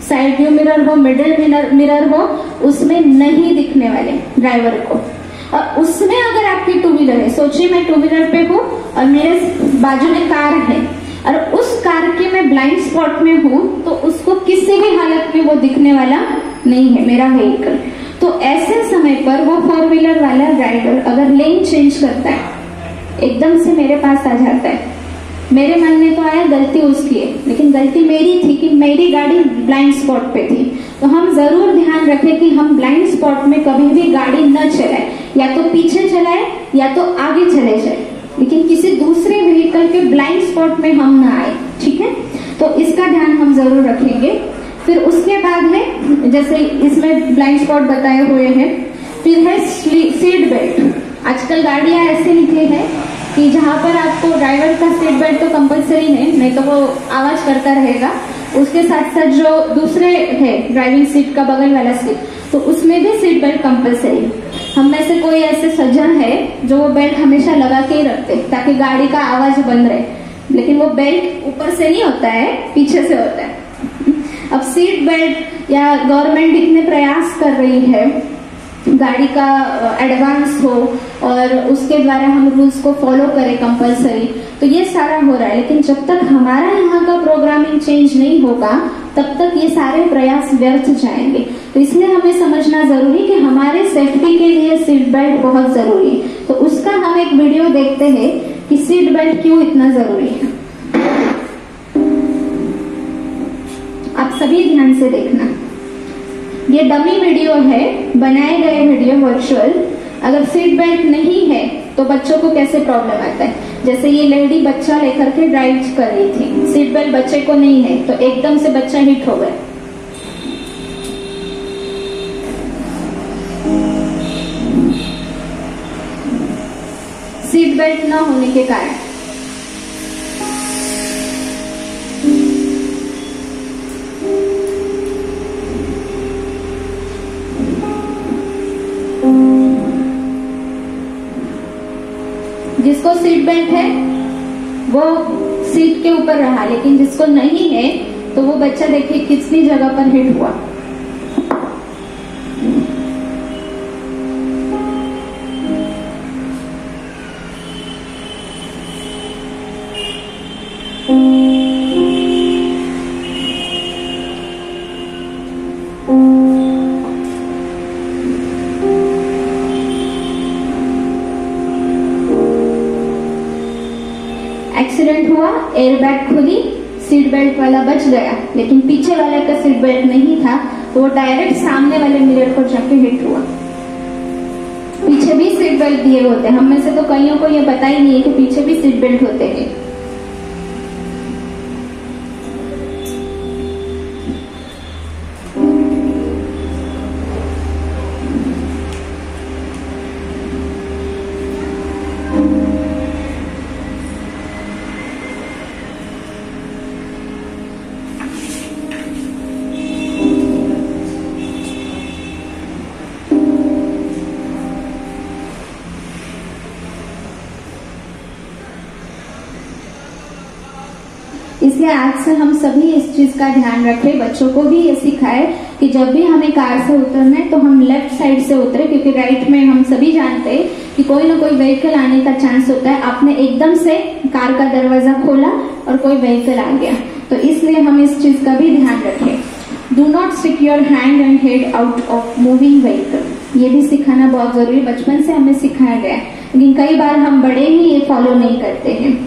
साइड व्यू मिरर हो, मिडिल मिरर हो, उसमें नहीं दिखने वाले ड्राइवर को। और उसमें अगर आपकी 2 व्हीलर है, सोचिए मैं 2 व्हीलर पे हूँ और मेरे बाजू में कार है, और उस कार के मैं ब्लाइंड स्पॉट में हूँ, तो उसको किसी भी हालत में वो दिखने वाला नहीं है मेरा व्हीकल। तो ऐसे समय पर वो 4 व्हीलर वाला ड्राइवर अगर लेन चेंज करता है, एकदम से मेरे पास आ जाता है, मेरे मन में तो आया गलती उसकी है, लेकिन गलती मेरी थी कि मेरी गाड़ी ब्लाइंड स्पॉट पे थी। तो हम जरूर ध्यान रखें कि हम ब्लाइंड स्पॉट में कभी भी गाड़ी न चलाए, या तो पीछे चलाए या तो आगे चले जाए, लेकिन किसी दूसरे व्हीकल के ब्लाइंड स्पॉट में हम ना आए, ठीक है। तो इसका ध्यान हम जरूर रखेंगे। फिर उसके बाद है, जैसे इसमें ब्लाइंड स्पॉट बताए हुए हैं, फिर है सीट बेल्ट। आजकल गाड़ियां ऐसे निकली है कि जहां पर आपको ड्राइवर का सीट बेल्ट तो कंपलसरी है, नहीं तो वो आवाज करता रहेगा। उसके साथ साथ जो दूसरे है ड्राइविंग सीट का बगल वाला सीट, तो उसमें भी सीट बेल्ट कंपलसरी है। हम में से कोई ऐसे सज्जन है जो वो बेल्ट हमेशा लगा के ही रखते ताकि गाड़ी का आवाज बंद रहे, लेकिन वो बेल्ट ऊपर से नहीं होता है, पीछे से होता है। अब सीट बेल्ट या गवर्नमेंट इतने प्रयास कर रही है गाड़ी का एडवांस हो और उसके द्वारा हम रूल्स को फॉलो करें कंपलसरी, तो ये सारा हो रहा है। लेकिन जब तक हमारा यहाँ का प्रोग्रामिंग चेंज नहीं होगा तब तक ये सारे प्रयास व्यर्थ जाएंगे। तो इसलिए हमें समझना जरूरी कि हमारे सेफ्टी के लिए सीट बेल्ट बहुत जरूरी है। तो उसका हम एक वीडियो देखते हैं कि सीट बेल्ट क्यों इतना जरूरी है। आप सभी ध्यान से देखना, ये डमी वीडियो है, बनाए गए वीडियो वर्चुअल। अगर सीट बेल्ट नहीं है तो बच्चों को कैसे प्रॉब्लम आता है। जैसे ये लेडी बच्चा लेकर के ड्राइव कर रही थी, सीट बेल्ट बच्चे को नहीं है तो एकदम से बच्चा हिट हो गया। सीट बेल्ट न होने के कारण जिसको सीट बेल्ट है वो सीट के ऊपर रहा, लेकिन जिसको नहीं है तो वो बच्चा देखिए कितनी जगह पर हिट हुआ। एक्सीडेंट हुआ, एयरबैग खुली, सीट बेल्ट वाला बच गया, लेकिन पीछे वाले का सीट बेल्ट नहीं था तो वो डायरेक्ट सामने वाले मिरर को जाके हिट हुआ। पीछे भी सीट बेल्ट दिए होते हैं, हम में से तो कईयों को ये पता ही नहीं है कि पीछे भी सीट बेल्ट होते हैं। इसलिए आज से हम सभी इस चीज का ध्यान रखें, बच्चों को भी ये सिखाए कि जब भी हमें कार से उतरना है तो हम लेफ्ट साइड से उतरे, क्योंकि राइट में हम सभी जानते हैं कि कोई ना कोई व्हीकल आने का चांस होता है। आपने एकदम से कार का दरवाजा खोला और कोई व्हीकल आ गया, तो इसलिए हम इस चीज का भी ध्यान रखें। Do not stick your hand and head out of moving vehicle, ये भी सिखाना बहुत जरूरी, बचपन से हमें सिखाया गया है, लेकिन कई बार हम बड़े ही ये फॉलो नहीं करते हैं।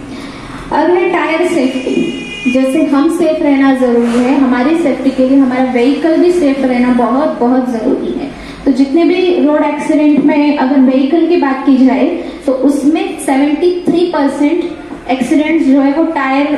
अब है टायर सेफ्टी। जैसे हम सेफ रहना जरूरी है, हमारी सेफ्टी के लिए हमारा व्हीकल भी सेफ रहना बहुत बहुत जरूरी है। तो जितने भी रोड एक्सीडेंट में अगर व्हीकल की बात की जाए तो उसमें 73% एक्सीडेंट जो है वो टायर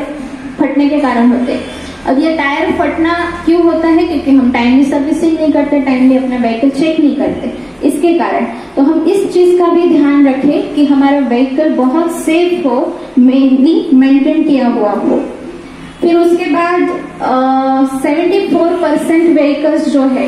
फटने के कारण होते हैं। अब ये टायर फटना क्यों होता है? क्योंकि हम टाइमली सर्विसिंग नहीं करते, टाइमली अपना व्हीकल चेक नहीं करते, इसके कारण। तो हम इस चीज का भी ध्यान रखें कि हमारा व्हीकल बहुत सेफ हो, मेनली मेंटेन किया हुआ हो। फिर उसके बाद 74% व्हीकल्स जो है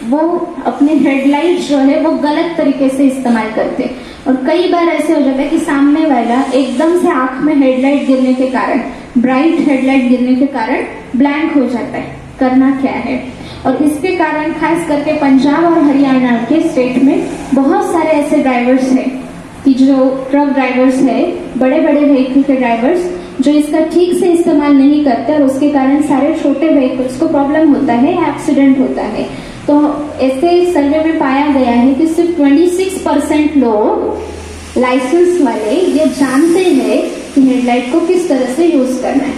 वो अपने हेडलाइट जो है वो गलत तरीके से इस्तेमाल करते हैं, और कई बार ऐसे हो जाता है कि सामने वाला एकदम से आंख में हेडलाइट गिरने के कारण, ब्राइट हेडलाइट गिरने के कारण ब्लैंक हो जाता है, करना क्या है। और इसके कारण खास करके पंजाब और हरियाणा के स्टेट में बहुत सारे ऐसे ड्राइवर्स हैं कि जो ट्रक ड्राइवर्स है, बड़े बड़े व्हीकल के ड्राइवर्स, जो इसका ठीक से इस्तेमाल नहीं करते और उसके कारण सारे छोटे व्हीकल्स को प्रॉब्लम होता है, एक्सीडेंट होता है। तो ऐसे सर्वे में पाया गया है कि सिर्फ 26% लोग लाइसेंस वाले ये जानते हैं कि हेडलाइट को किस तरह से यूज करना है,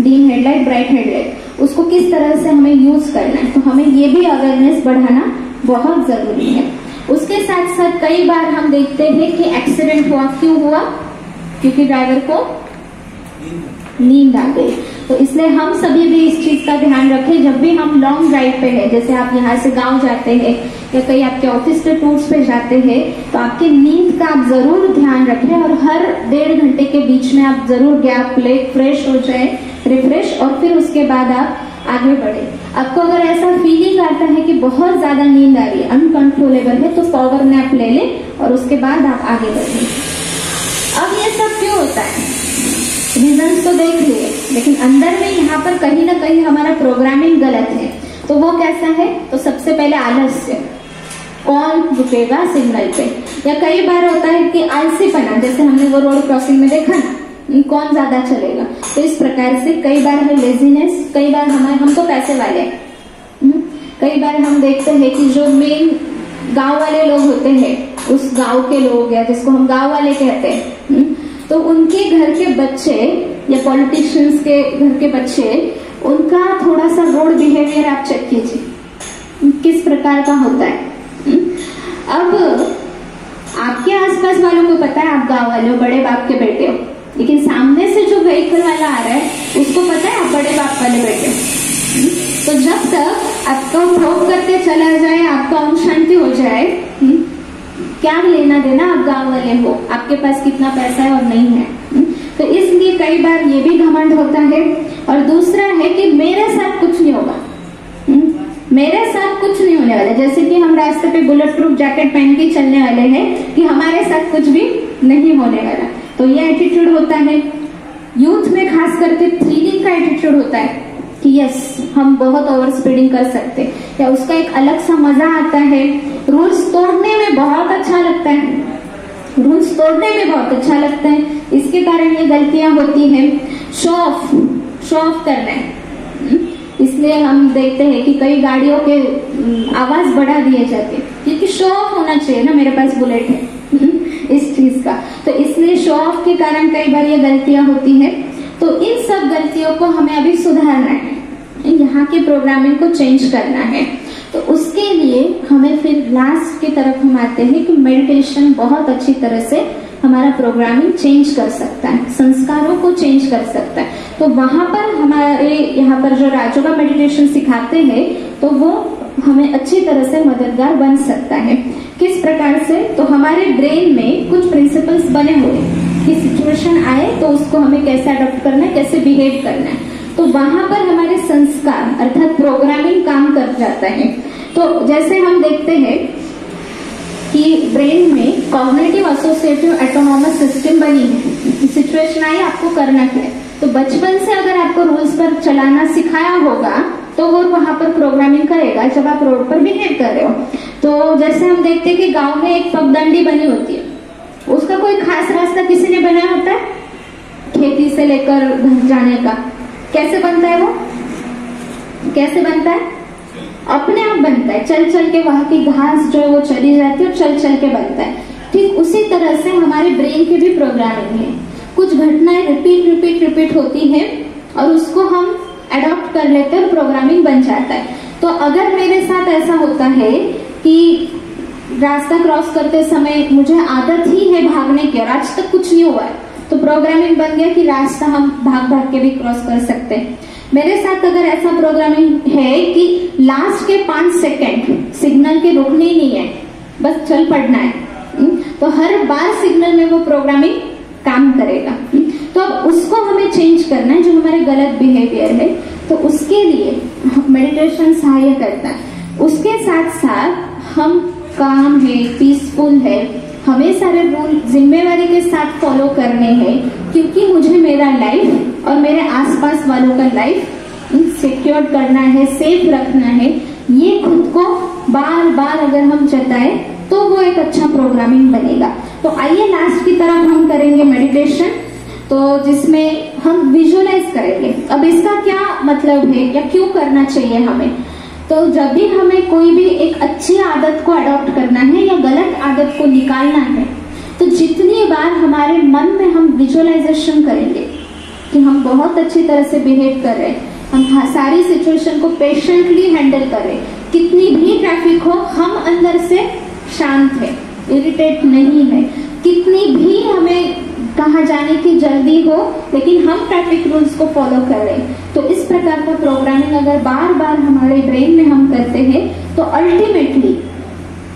डीम हेडलाइट, ब्राइट हेडलाइट, उसको किस तरह से हमें यूज करना है। तो हमें ये भी अवेयरनेस बढ़ाना बहुत जरूरी है। उसके साथ साथ कई बार हम देखते हैं कि एक्सीडेंट हुआ, क्यों हुआ? क्योंकि ड्राइवर को नींद आ गई। तो इसलिए हम सभी भी इस चीज का ध्यान रखें, जब भी हम लॉन्ग ड्राइव पे हैं, जैसे आप यहाँ से गांव जाते हैं या कहीं आपके ऑफिस के टूर्स पे जाते हैं, तो आपकी नींद का आप जरूर ध्यान रखें और हर 1.5 घंटे के बीच में आप जरूर गैप ले, फ्रेश हो जाए, रिफ्रेश, और फिर उसके बाद आप आगे बढ़े। आपको अगर ऐसा फीलिंग आता है कि बहुत ज्यादा नींद आ रही है, अनकंट्रोलेबल है, तो पावर नैप ले ले और उसके बाद आप आगे बढ़े। अब ये सब क्यों होता है? रीजन तो देख लिए, लेकिन अंदर में यहाँ पर कहीं ना कहीं हमारा प्रोग्रामिंग गलत है। तो वो कैसा है? तो सबसे पहले आलस्य, कौन रुकेगा सिग्नल पे, या कई बार होता है कि आलसीपना, जैसे हमने वो रोड क्रॉसिंग में देखा ना, कौन ज्यादा चलेगा। तो इस प्रकार से कई बार है लेजीनेस, कई बार हम तो पैसे वाले, कई बार हम देखते हैं कि जो मेन गांव वाले लोग होते हैं, उस गांव के लोग या जिसको हम गांव वाले कहते हैं, तो उनके घर के बच्चे या पॉलिटिशियंस के घर के बच्चे, उनका थोड़ा सा रोड बिहेवियर आप चेक कीजिए किस प्रकार का होता है। अब आपके आसपास वालों को पता है आप गांव वाले हो, बड़े बाप के बेटे हो, लेकिन सामने से जो व्हीकल वाला आ रहा है उसको पता है आप बड़े बाप वाले बेटे हो। तो जब तक आपको ठोक करके चला जाए, आपका ओम शांति हो जाए, क्या लेना देना, आप गांव वाले हो, आपके पास कितना पैसा है और नहीं है। तो इसलिए कई बार ये भी घमंड होता है। और दूसरा है कि मेरे साथ कुछ नहीं होगा, मेरे साथ कुछ नहीं होने वाला। जैसे कि हम रास्ते पे बुलेट प्रूफ जैकेट पहन के चलने वाले हैं कि हमारे साथ कुछ भी नहीं होने वाला। तो ये एटीट्यूड होता है। यूथ में खास करके थ्रिलिंग का एटीट्यूड होता है कि यस हम बहुत ओवर स्पीडिंग कर सकते हैं, या उसका एक अलग सा मजा आता है। रूल्स तोड़ने में बहुत अच्छा लगता है, रूल्स तोड़ने में बहुत अच्छा लगता है। इसके कारण ये गलतियां होती है। शो ऑफ करना है, इसलिए हम देखते हैं कि कई गाड़ियों के आवाज बढ़ा दिए जाते हैं क्योंकि शो ऑफ होना चाहिए ना, मेरे पास बुलेट है इस चीज का। तो इसलिए शो ऑफ के कारण कई बार ये गलतियां होती है। तो इन सब गलतियों को हमें अभी सुधारना है, यहाँ की प्रोग्रामिंग को चेंज करना है। तो उसके लिए हमें फिर लास्ट की तरफ हम आते हैं कि मेडिटेशन बहुत अच्छी तरह से हमारा प्रोग्रामिंग चेंज कर सकता है, संस्कारों को चेंज कर सकता है। तो वहां पर हमारे यहाँ पर जो राजयोगा मेडिटेशन सिखाते हैं तो वो हमें अच्छी तरह से मददगार बन सकता है। किस प्रकार से? तो हमारे ब्रेन में कुछ प्रिंसिपल्स बने हुए कि सिचुएशन आए तो उसको हमें कैसे अडॉप्ट करना है, कैसे बिहेव करना है। तो वहां पर हमारे संस्कार अर्थात प्रोग्रामिंग काम कर जाता है। तो जैसे हम देखते हैं कि ब्रेन में कॉग्निटिव एसोसिएटिव ऑटोनॉमस सिस्टम बनी है। सिचुएशन आई आपको करना क्या है, तो बचपन से अगर आपको रूल्स पर चलाना सिखाया होगा तो वो वहां पर प्रोग्रामिंग करेगा जब आप रोड पर बिहेव कर रहे हो। तो जैसे हम देखते हैं कि गांव में एक पगडंडी बनी होती है, उसका कोई खास रास्ता किसी ने बनाया होता है खेती से लेकर घर जाने का। कैसे बनता है वो, कैसे बनता है? अपने आप बनता है, चल चल के वहां की घास जो है वो चली जाती है और चल चल के बनता है। ठीक उसी तरह से हमारे ब्रेन की भी प्रोग्रामिंग है। कुछ घटनाएं रिपीट होती है और उसको हम अडॉप्ट कर लेते हैं और प्रोग्रामिंग बन जाता है। तो अगर मेरे साथ ऐसा होता है कि रास्ता क्रॉस करते समय मुझे आदत ही है भागने की और आज तक कुछ नहीं हुआ है, तो प्रोग्रामिंग बन गया कि रास्ता हम भाग भाग के भी क्रॉस कर सकते हैं। मेरे साथ अगर ऐसा प्रोग्रामिंग है कि लास्ट के 5 सेकंड सिग्नल के रुकने ही नहीं है, बस चल पड़ना है, तो हर बार सिग्नल में वो प्रोग्रामिंग काम करेगा। तो अब उसको हमें चेंज करना है जो हमारे गलत बिहेवियर है। तो उसके लिए मेडिटेशन सहायक करता है। उसके साथ साथ हम काम है, पीसफुल है, हमें सारे रूल जिम्मेवारी के साथ फॉलो करने हैं क्योंकि मुझे मेरा लाइफ और मेरे आसपास वालों का लाइफ सिक्योर करना है, सेफ रखना है। ये खुद को बार बार अगर हम जताए तो वो एक अच्छा प्रोग्रामिंग बनेगा। तो आइए लास्ट की तरफ हम करेंगे मेडिटेशन, तो जिसमें हम विजुअलाइज करेंगे। अब इसका क्या मतलब है या क्यों करना चाहिए हमें? तो जब भी हमें कोई भी एक अच्छी आदत को अडॉप्ट करना है या गलत आदत को निकालना है, तो जितनी बार हमारे मन में हम विजुअलाइजेशन करेंगे कि हम बहुत अच्छी तरह से बिहेव कर रहे हैं, हम सारी सिचुएशन को पेशेंटली हैंडल कर रहे हैं, कितनी भी ट्रैफिक हो हम अंदर से शांत है, इरिटेट नहीं है, कितनी भी हमें कहाँ जाने की जल्दी हो लेकिन हम ट्रैफिक रूल्स को फॉलो कर रहे हैं। तो इस प्रकार का प्रोग्रामिंग अगर बार बार हमारे ब्रेन में हम करते हैं तो अल्टीमेटली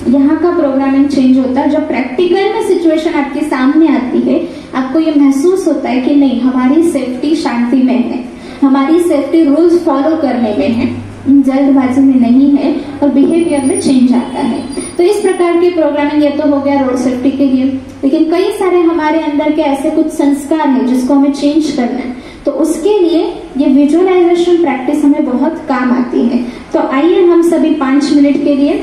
यहाँ का प्रोग्रामिंग चेंज होता है। जब प्रैक्टिकल में सिचुएशन आपके सामने आती है, आपको ये महसूस होता है कि नहीं, हमारी सेफ्टी शांति में है, हमारी सेफ्टी रूल्स फॉलो करने में है, जल्दबाजी में नहीं है और बिहेवियर में चेंज आता है। तो इस प्रकार की प्रोग्रामिंग ये तो हो गया रोड सेफ्टी के लिए, लेकिन कई सारे हमारे अंदर के ऐसे कुछ संस्कार हैं जिसको हमें चेंज करना है। तो उसके लिए ये विजुअलाइजेशन प्रैक्टिस हमें बहुत काम आती है। तो आइए हम सभी 5 मिनट के लिए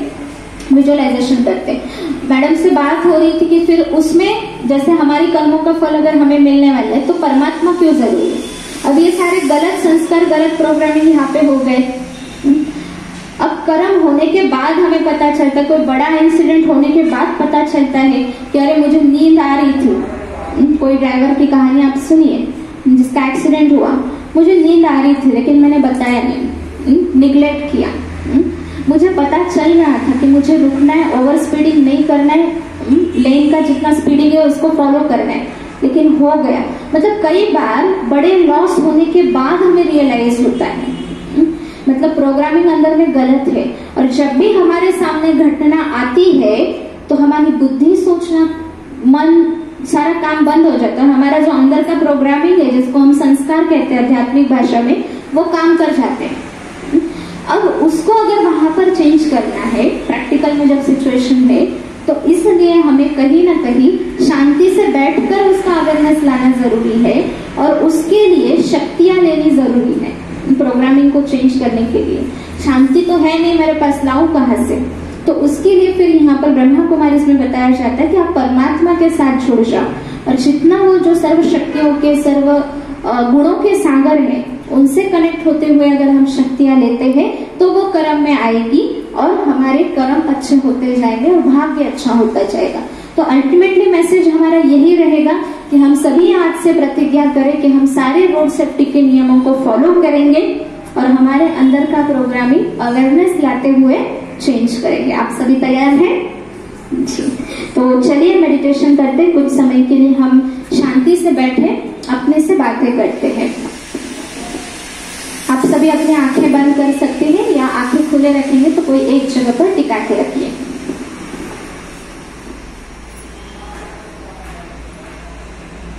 विजुअलाइजेशन करते हैं। मैडम से बात हो रही थी कि फिर उसमें जैसे हमारी कर्मों का फल अगर हमें मिलने वाला है तो परमात्मा क्यों जरूरी है? अब ये सारे गलत संस्कार, गलत प्रोग्रामिंग यहाँ पे हो गए। अब कर्म होने के बाद हमें पता चलता है, कोई बड़ा इंसिडेंट होने के बाद पता चलता है कि अरे मुझे नींद आ रही थी, कोई ड्राइवर की कहानी आप सुनिए जिसका एक्सीडेंट हुआ, मुझे नींद आ रही थी लेकिन मैंने बताया नहीं, निग्लेक्ट किया। मुझे पता चल रहा था कि मुझे रुकना है, ओवर स्पीडिंग नहीं करना है, लेन का जितना स्पीडिंग है उसको फॉलो करना है, लेकिन हो गया। मतलब कई बार बड़े लॉस होने के बाद हमें रियलाइज होता है, मतलब प्रोग्रामिंग अंदर में गलत है। और जब भी हमारे सामने घटना आती है तो हमारी बुद्धि, सोचना, मन, सारा काम बंद हो जाता है। हमारा जो अंदर का प्रोग्रामिंग है, जिसको हम संस्कार कहते हैं आध्यात्मिक भाषा में, वो काम कर जाते हैं। अब उसको अगर वहां पर चेंज करना है, प्रैक्टिकल में जब सिचुएशन है, तो इसलिए हमें कहीं ना कहीं शांति से बैठकर उसका अवेयरनेस लाना जरूरी है और उसके लिए शक्तियां लेनी जरूरी है प्रोग्रामिंग को चेंज करने के लिए। शांति तो है नहीं मेरे पास, लाऊं कहां से? तो उसके लिए फिर यहाँ पर ब्रह्मा कुमारी इसमें बताया जाता है कि आप परमात्मा के साथ जुड़ जाओ और जितना वो जो सर्व शक्तियों के, सर्व गुणों के सागर है, उनसे कनेक्ट होते हुए अगर हम शक्तियां लेते हैं तो वो कर्म में आएगी और हमारे कर्म अच्छे होते जाएंगे और भाग्य अच्छा होता जाएगा। तो अल्टीमेटली मैसेज हमारा यही रहेगा कि हम सभी आज से प्रतिज्ञा करें कि हम सारे रोड सेफ्टी के नियमों को फॉलो करेंगे और हमारे अंदर का प्रोग्रामिंग अवेयरनेस लाते हुए चेंज करेंगे। आप सभी तैयार हैं? जी, तो चलिए मेडिटेशन करते। कुछ समय के लिए हम शांति से बैठे अपने से बातें करते हैं। आप सभी अपनी आंखें बंद कर सकते हैं या आंखें खुले रखेंगे तो कोई एक जगह पर टिका के रखिए।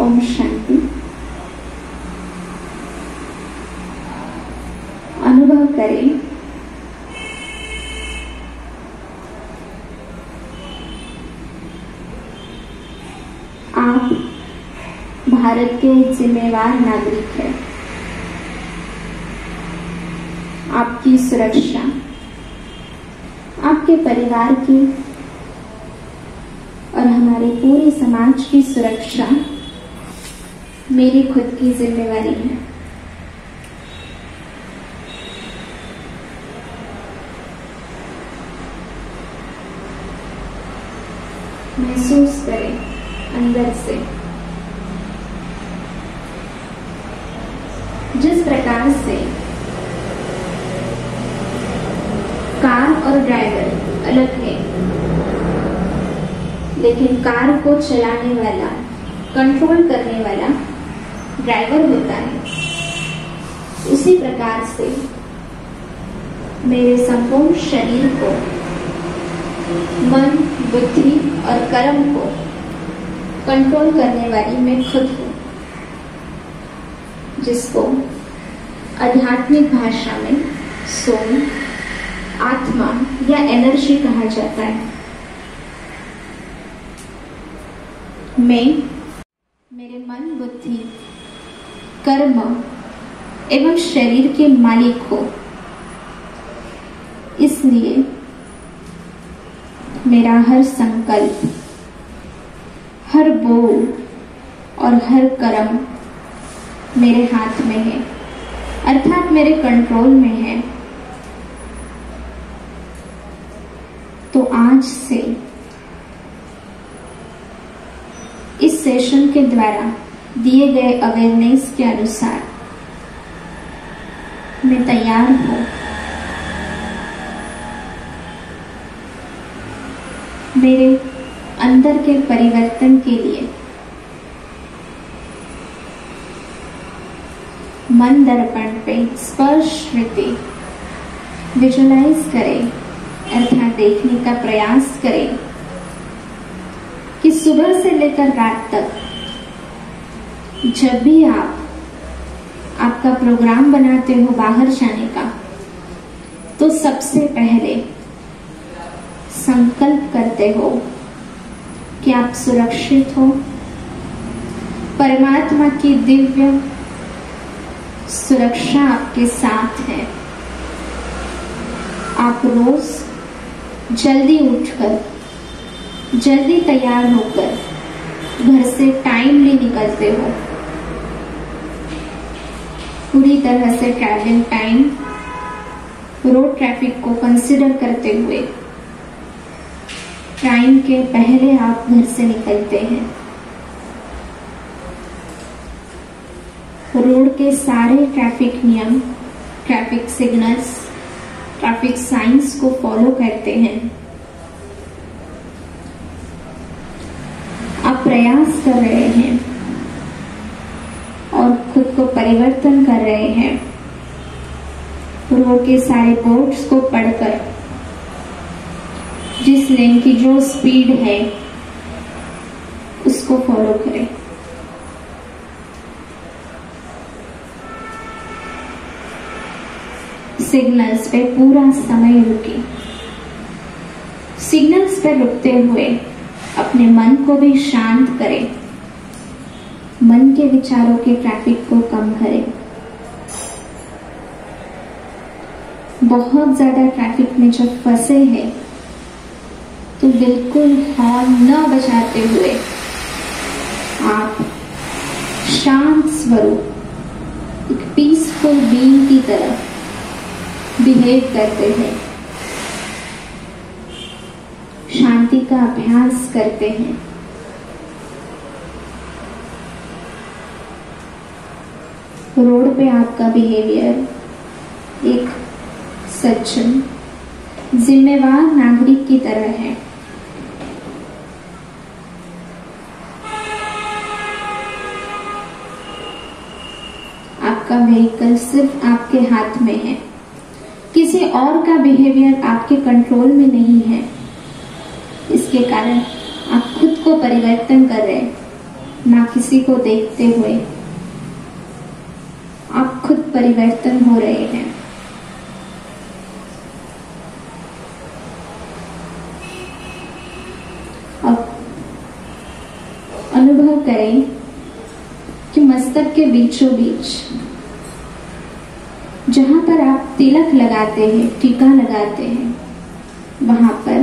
ओम शांति। अनुभव करें आप भारत के जिम्मेवार नागरिक हैं। आपकी सुरक्षा, आपके परिवार की और हमारे पूरे समाज की सुरक्षा मेरी खुद की जिम्मेवारी है। महसूस करें अंदर से जिस प्रकार से कार और ड्राइवर अलग है, लेकिन कार को चलाने वाला, कंट्रोल करने वाला ड्राइवर होता है, उसी प्रकार से मेरे संपूर्ण शरीर को, मन, बुद्धि और कर्म को कंट्रोल करने वाली मैं खुद हूँ, जिसको आध्यात्मिक भाषा में सोल, आत्मा या एनर्जी कहा जाता है। मैं मेरे मन, बुद्धि, कर्म एवं शरीर के मालिक हूँ, इसलिए मेरा हर संकल्प, हर बोल और हर कर्म मेरे हाथ में है, अर्थात मेरे कंट्रोल में है। तो आज से इस सेशन के द्वारा दिए गए अवेयरनेस के अनुसार मैं तैयार हूँ मेरे अंदर के परिवर्तन के लिए। मन दर्पण पे स्पर्श वृत्ति विजुअलाइज करें, अर्थात देखने का प्रयास करें कि सुबह से लेकर रात तक जब भी आप आपका प्रोग्राम बनाते हो बाहर जाने का, तो सबसे पहले संकल्प करते हो कि आप सुरक्षित हो, परमात्मा की दिव्य सुरक्षा आपके साथ है। आप रोज जल्दी उठकर, जल्दी तैयार होकर घर से टाइमली निकलते हो। पूरी तरह से ट्रैवलिंग टाइम, रोड ट्रैफिक को कंसिडर करते हुए टाइम के पहले आप घर से निकलते हैं। रोड के सारे ट्रैफिक नियम, ट्रैफिक सिग्नल्स, ट्रैफिक साइंस को फॉलो करते हैं। आप प्रयास कर रहे हैं और खुद को परिवर्तन कर रहे हैं। रोड के सारे बोर्ड्स को पढ़कर जिस लेन की जो स्पीड है उसको फॉलो करें। सिग्नल्स पे पूरा समय रुके। सिग्नल्स पे रुकते हुए अपने मन को भी शांत करें। मन के विचारों के ट्रैफिक को कम करें। बहुत ज्यादा ट्रैफिक में जब फंसे हैं तो बिल्कुल हॉर्न न बजाते हुए आप शांत स्वरूप एक पीसफुल बीइंग की तरह बिहेव करते हैं, शांति का अभ्यास करते हैं। रोड पे आपका बिहेवियर एक सज्जन, जिम्मेवार नागरिक की तरह है। आपका व्हीकल सिर्फ आपके हाथ में है। किसी और का बिहेवियर आपके कंट्रोल में नहीं है। इसके कारण आप खुद को परिवर्तन कर रहे हैं, ना किसी को देखते हुए आप खुद परिवर्तन हो रहे हैं। अब अनुभव करें कि मस्तक के बीचों बीच जहां पर आप तिलक लगाते हैं, टीका लगाते हैं, वहां पर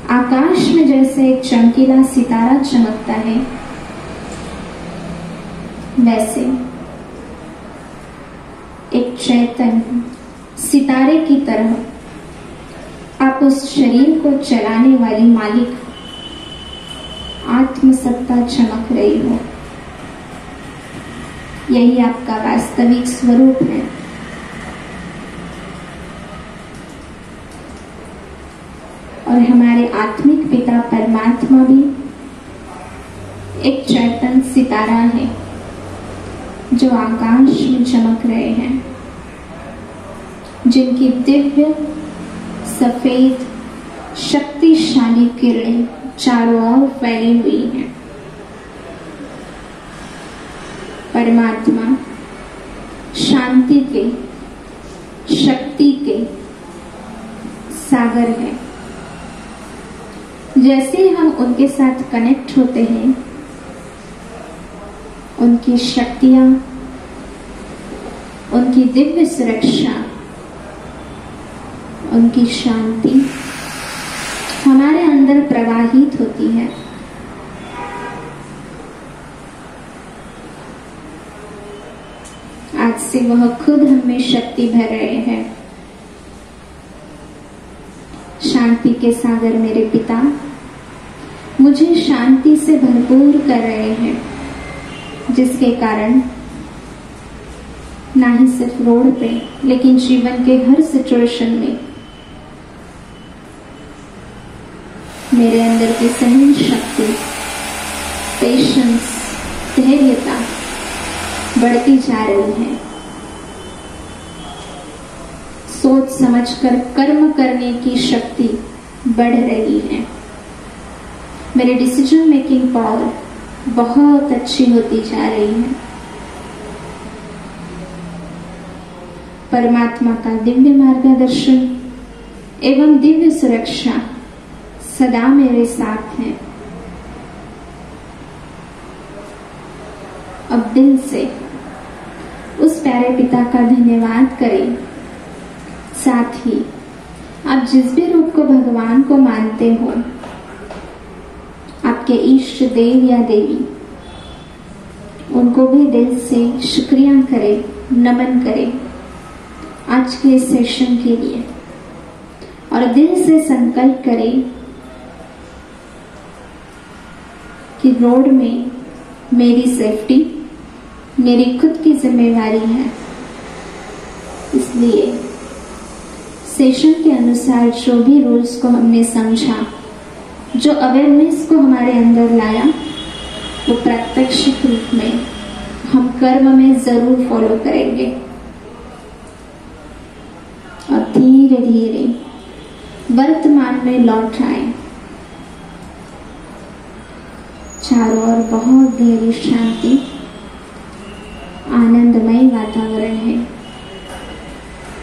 आकाश में जैसे एक चमकीला सितारा चमकता है, वैसे एक चैतन्य सितारे की तरह आप उस शरीर को चलाने वाली मालिक आत्मसत्ता चमक रही हो। यही आपका वास्तविक स्वरूप है। और हमारे आत्मिक पिता परमात्मा भी एक चैतन्य सितारा है जो आकाश में चमक रहे हैं, जिनकी दिव्य सफेद शक्तिशाली किरणें चारों ओर फैली हुई हैं। परमात्मा शांति के, शक्ति के सागर है। जैसे हम उनके साथ कनेक्ट होते हैं, उनकी शक्तियां, उनकी दिव्य सुरक्षा, उनकी शांति हमारे अंदर प्रवाहित होती है। आज से वह खुद हमें शक्ति भर रहे हैं। शांति के सागर मेरे पिता मुझे शांति से भरपूर कर रहे हैं, जिसके कारण ना ही सिर्फ रोड पे लेकिन जीवन के हर सिचुएशन में मेरे अंदर की सहन शक्ति, पेशेंस, धैर्यता बढ़ती जा रही है। सोच समझकर कर्म करने की शक्ति बढ़ रही है। मेरे डिसीजन मेकिंग पावर बहुत अच्छी होती जा रही है। परमात्मा का दिव्य मार्गदर्शन एवं दिव्य सुरक्षा सदा मेरे साथ है। अब दिल से उस प्यारे पिता का धन्यवाद करें। साथ ही आप जिस भी रूप को भगवान को मानते हो, आपके इष्ट देव या देवी, उनको भी दिल से शुक्रिया करें, नमन करें आज के इस सेशन के लिए। और दिल से संकल्प करें कि रोड में मेरी सेफ्टी, मेरी खुद की जिम्मेवारी है। इसलिए सेशन के अनुसार जो भी रूल्स को हमने समझा, जो अवेयरनेस को हमारे अंदर लाया, वो प्रात्यक्षिक रूप में हम कर्म में जरूर फॉलो करेंगे और धीरे धीरे वर्तमान में लौट आए। चारों ओर बहुत गहरी शांति, आनंदमय वातावरण है।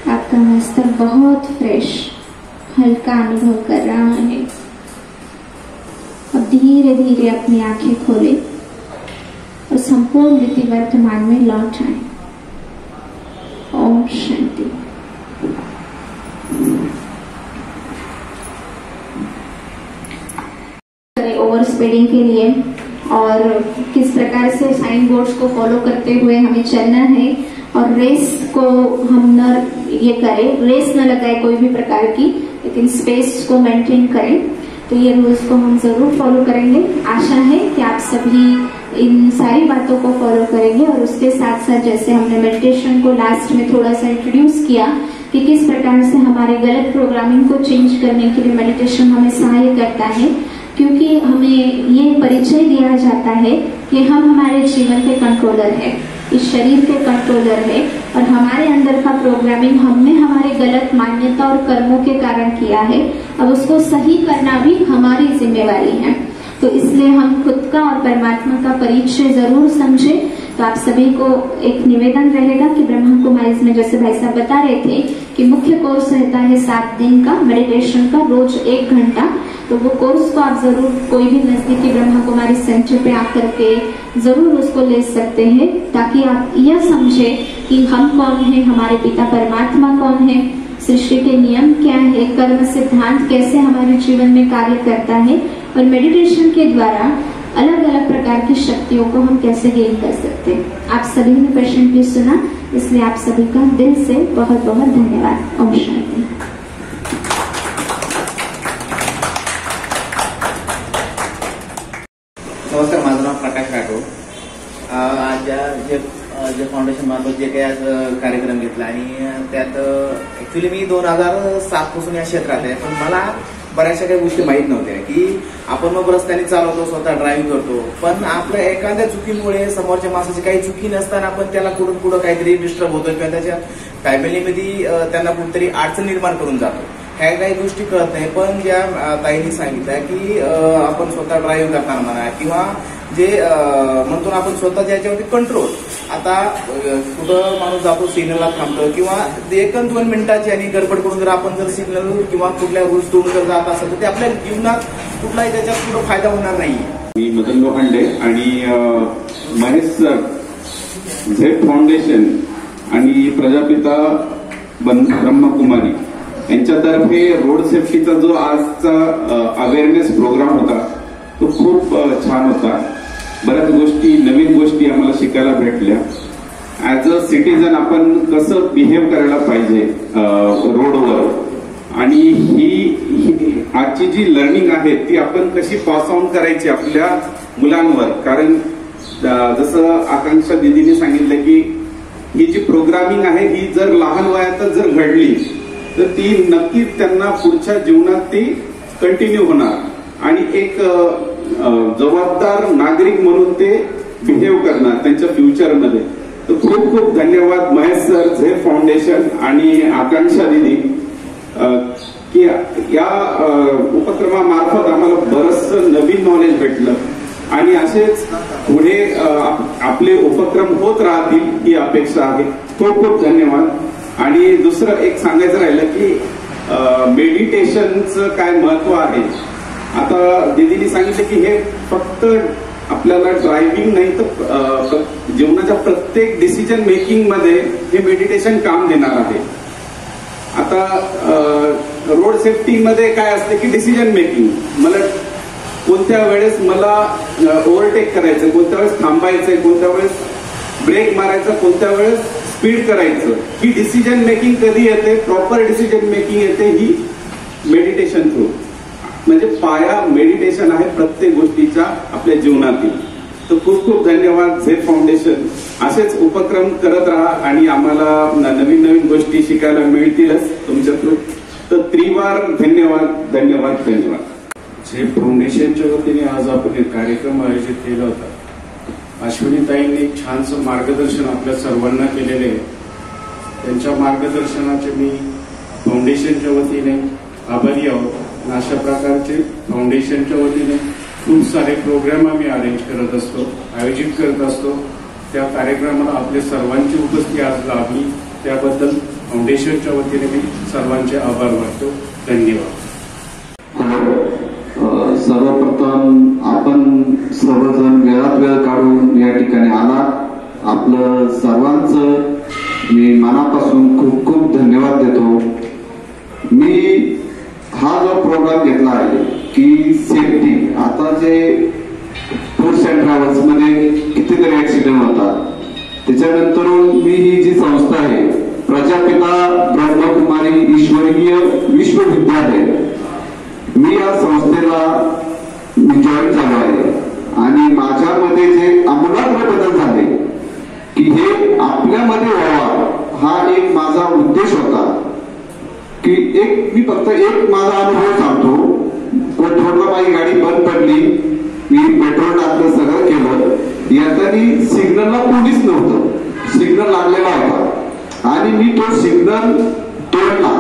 आपका मस्तक बहुत फ्रेश, हल्का अनुभव कर रहा है। अब धीरे धीरे अपनी आंखें खोले और संपूर्ण रीति वर्तमान में लौट आए। ओम शांति। ओवर स्पीडिंग के लिए और किस प्रकार से साइन बोर्ड्स को फॉलो करते हुए हमें चलना है, और रेस को हम न ये करें, रेस न लगाए कोई भी प्रकार की, लेकिन स्पेस को मेंटेन करें। तो ये रूल्स को हम जरूर फॉलो करेंगे। आशा है कि आप सभी इन सारी बातों को फॉलो करेंगे। और उसके साथ साथ जैसे हमने मेडिटेशन को लास्ट में थोड़ा सा इंट्रोड्यूस किया कि किस प्रकार से हमारे गलत प्रोग्रामिंग को चेंज करने के लिए मेडिटेशन हमें सहाय करता है, क्योंकि हमें ये परिचय दिया जाता है कि हम हमारे जीवन के कंट्रोलर है, इस शरीर के कंट्रोलर है, और हमारे अंदर का प्रोग्रामिंग हमने हमारे गलत मान्यता और कर्मों के कारण किया है। अब उसको सही करना भी हमारी जिम्मेवारी है। तो इसलिए हम खुद का और परमात्मा का परिचय जरूर समझें। तो आप सभी को एक निवेदन रहेगा कि ब्रह्मा कुमारीज में जैसे भाई साहब बता रहे थे कि मुख्य कोर्स रहता है 7 दिन का मेडिटेशन का, रोज 1 घंटा। तो वो कोर्स को आप जरूर कोई भी नजदीकी ब्रह्मा कुमारी सेंटर पे आकर के जरूर उसको ले सकते हैं, ताकि आप यह समझे कि हम कौन है, हमारे पिता परमात्मा कौन है, सृष्टि के नियम क्या है, कर्म सिद्धांत कैसे हमारे जीवन में कार्य करता है, और मेडिटेशन के द्वारा अलग अलग प्रकार की शक्तियों को हम कैसे गेन कर सकते हैं। आप सभी ने पेशेंटली सुना, इसलिए आप सभी का दिल से बहुत बहुत धन्यवाद। ओम शांति। नमस्कार, माझं नाव प्रकाश राठोड। आज जे फाउंडेशन मार्फत जे काही आज कार्यक्रम घेतला आणि त्यात ऍक्च्युली मी 2007 पासून या क्षेत्रात आहे, पण मला बऱ्याचशा काही गोष्टी माहीत नव्हत्या की आपण मग रस्त्याने चालवतो, स्वतः ड्राईव्ह करतो, पण आपल्या एखाद्या चुकीमुळे समोरच्या माणसाची काही चुकी नसताना आपण त्याला कुठून कुठं काहीतरी डिस्टर्ब होतो किंवा त्याच्या फॅमिलीमध्ये त्यांना कुठेतरी अडचण निर्माण करून जातो. ह्या काही गोष्टी कळत नाही. पण ज्या ताईंनी सांगितलं की आपण स्वतः ड्राईव्ह करताना म्हणा किंवा जे म्हणतो ना आपण स्वतःच्या याच्यावरती कंट्रोल. आता कुठं माणूस जातो, सिग्नलला थांबतो किंवा 1-2 मिनिटाची आणि गडबड करून जर आपण जर सिग्नल किंवा कुठल्या रूल्स तोडून जर जात असेल तर ते आपल्या जीवनात कुठलाही त्याच्यात कुठं फायदा होणार नाही. मी मदन लोखंडे आणि महेश सर, झेड फाउंडेशन आणि प्रजापिता ब्रह्मकुमारी यांच्यातर्फे रोड सेफ्टीचा जो आजचा अवेअरनेस प्रोग्राम होता तो खूप छान होता. बऱ्याच गोष्टी, नवीन गोष्टी आम्हाला शिकायला भेटल्या. ऍज अ सिटीजन आपण कसं बिहेव करायला पाहिजे रोडवर, आणि ही आजची जी लर्निंग आहे ती आपण कशी पास ऑन करायची आपल्या मुलांवर. कारण जसं आकांक्षा दिदीने सांगितलं की ही जी प्रोग्रामिंग आहे ही जर लहान वयातच जर घडली तर ती नक्कीच त्यांना पुढच्या जीवनात ती कंटिन्यू होणार आणि एक जबाबदार नागरिक म्हणून ते बिहेव करणार त्यांच्या फ्युचरमध्ये. तर खूप खूप धन्यवाद महेश सर, झेड फाउंडेशन आणि आकांक्षा दिदी की या उपक्रमामार्फत आम्हाला बरंचसं नवीन नॉलेज भेटलं आणि असेच पुढे आपले उपक्रम होत राहतील ही अपेक्षा आहे. खूप खूप धन्यवाद. आणि दुसरं एक सांगायचं राहिलं की मेडिटेशनचं काय महत्व आहे. आता दीदीने सांगितलं की हे फक्त आपल्याला ड्रायव्हिंग नाही तर जीवनाच्या प्रत्येक डिसिजन मेकिंग मध्ये हे मेडिटेशन काम देणार आहे. आता रोड सेफ्टी मध्ये काय असते की डिसिजन मेकिंग, मला कोणत्या वेळेस मला ओव्हरटेक करायचं, कोणत्या वेळेस थांबायचंय, कोणत्या वेळेस ब्रेक मारायचा, कोणत्या वेळेस स्पीड करायचं, ही डिसिजन मेकिंग कधी येते, प्रॉपर डिसिजन मेकिंग येते ही मेडिटेशन थ्रू. म्हणजे पाया मेडिटेशन आहे प्रत्येक गोष्टीच्या आपल्या जीवनातील. तर खूप खूप धन्यवाद झेड फाउंडेशन असेच उपक्रम करत राहा आणि आम्हाला नवीन नवीन गोष्टी शिकायला मिळतीलच तुमच्या थ्रू. तर त्रिवार धन्यवाद धन्यवाद धन्यवाद. झेप फाउंडेशनच्या वतीने आज आपण एक कार्यक्रम आयोजित केला होता. अश्विनीताईंनी एक छानसं मार्गदर्शन आपल्या सर्वांना केलेले आहे. त्यांच्या मार्गदर्शनाचे मी फाउंडेशनच्या वतीने आभारी आहोत. अशा प्रकारचे फाउंडेशनच्या वतीने खूप सारे प्रोग्राम आम्ही अरेंज करत असतो, आयोजित करत असतो. त्या कार्यक्रमाला आपल्या सर्वांची उपस्थिती आज लाभली त्याबद्दल फाउंडेशनच्या वतीने मी सर्वांचे आभार मानतो. धन्यवाद. सर्वप्रथम आपण सर्वजण वेळात वेळ काढून या ठिकाणी आला. आपलं सर्वांचं मी मनापासून खूप खूप धन्यवाद देतो. मी हा जो प्रोग्राम घेतला आहे की सेफ्टी, आता जे टूर्स अँड ट्रॅव्हल्स मध्ये कितीतरी ऍक्सिडेंट होतात, त्याच्यानंतर मी ही जी संस्था आहे प्रजापिता ब्रह्मकुमारी ईश्वरीय विश्वविद्यालय, मी या संस्थेला जॉईन झालो आहे. आणि माझ्यामध्ये जे आमूलाग्र बदल झाले की हे आपल्यामध्ये व्हावा, हा एक माझा उद्देश होता. की मी फक्त एक माझा अनुभव सांगतो. कोथरूडला माझी गाडी बंद पडली, मी पेट्रोल टाकलं, सगळं केलं. येताना सिग्नलला पोलीस नव्हतं, सिग्नल लागलेला होता आणि मी तो सिग्नल तोडला.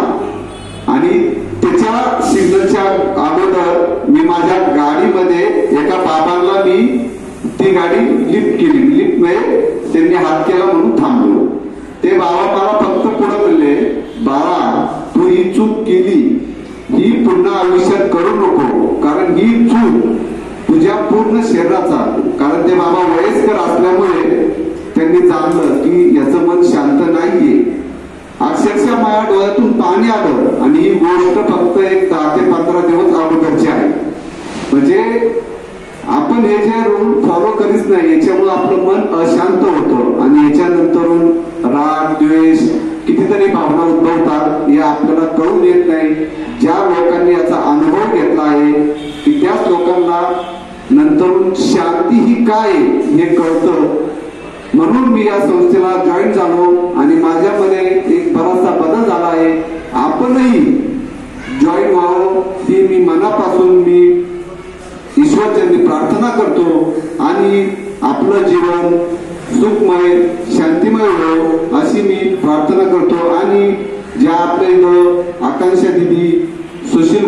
आणि त्याच्या सिग्नलच्या अगोदर मी माझ्या गाडीमध्ये एका बाबांना मी ती गाडी लिफ्ट केली. लिफ्ट मध्ये त्यांनी हात केला म्हणून थांबलो. ते बाबा मला फक्त पुढे बोलले, बाळा तू ही चूक केली, ही पुन्हा आयुष्यात करू नको, कारण ही चूक तुझ्या पूर्ण शरीराचा, कारण ते बाबा वयस्कर असल्यामुळे त्यांनी जाणलं की याचं मन शांत नाहीये. अक्षरशः माझ्या डोळ्यातून पाणी आलं. आणि ही गोष्ट फक्त एक 10 ते 15 दिवस अगोदरची आहे. म्हणजे आपण हे जे रूल फॉलो करीत नाही, याच्यामुळे आपलं मन अशांत होतं आणि याच्यानंतर राग द्वेष कितीतरी भावना उद्भवतात. हे आपल्याला कळून येत नाही. ज्या लोकांनी याचा अनुभव घेतला आहे की त्याच लोकांना नंतर शांती ही काय हे कळतं. म्हणून मी या संस्थेला जॉईन झालो आणि माझ्यामध्ये एक बराचसा बदल झाला आहे. आपणही जॉईन व्हावं ही मी मनापासून मी ईश्वरचरणी प्रार्थना करतो. आणि आपलं जीवन सुखमय शांतिमय हो अशी मी प्रार्थना करतो. आणि ज्या आपल्या इथं आकांक्षा दिदी, सुशील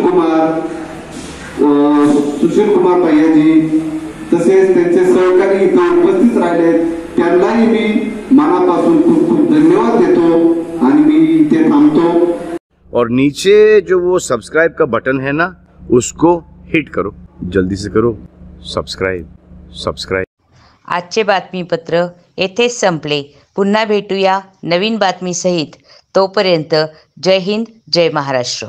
कुमार भैयाजी, तसेच त्यांचे सहकारी इथं उपस्थित राहिले, त्यांनाही मी मनापासून खूप खूप धन्यवाद देतो आणि मी इथे थांबतो. और नीचे जो वो सब्सक्राइब का बटन है ना, उसको हिट करो, जल्दी से करो सबस्क्राइब. आजचे बातमीपत्र येथेच संपले. पुन्हा भेटूया नवीन बातमीसहित. तोपर्यंत जय हिंद, जय महाराष्ट्र.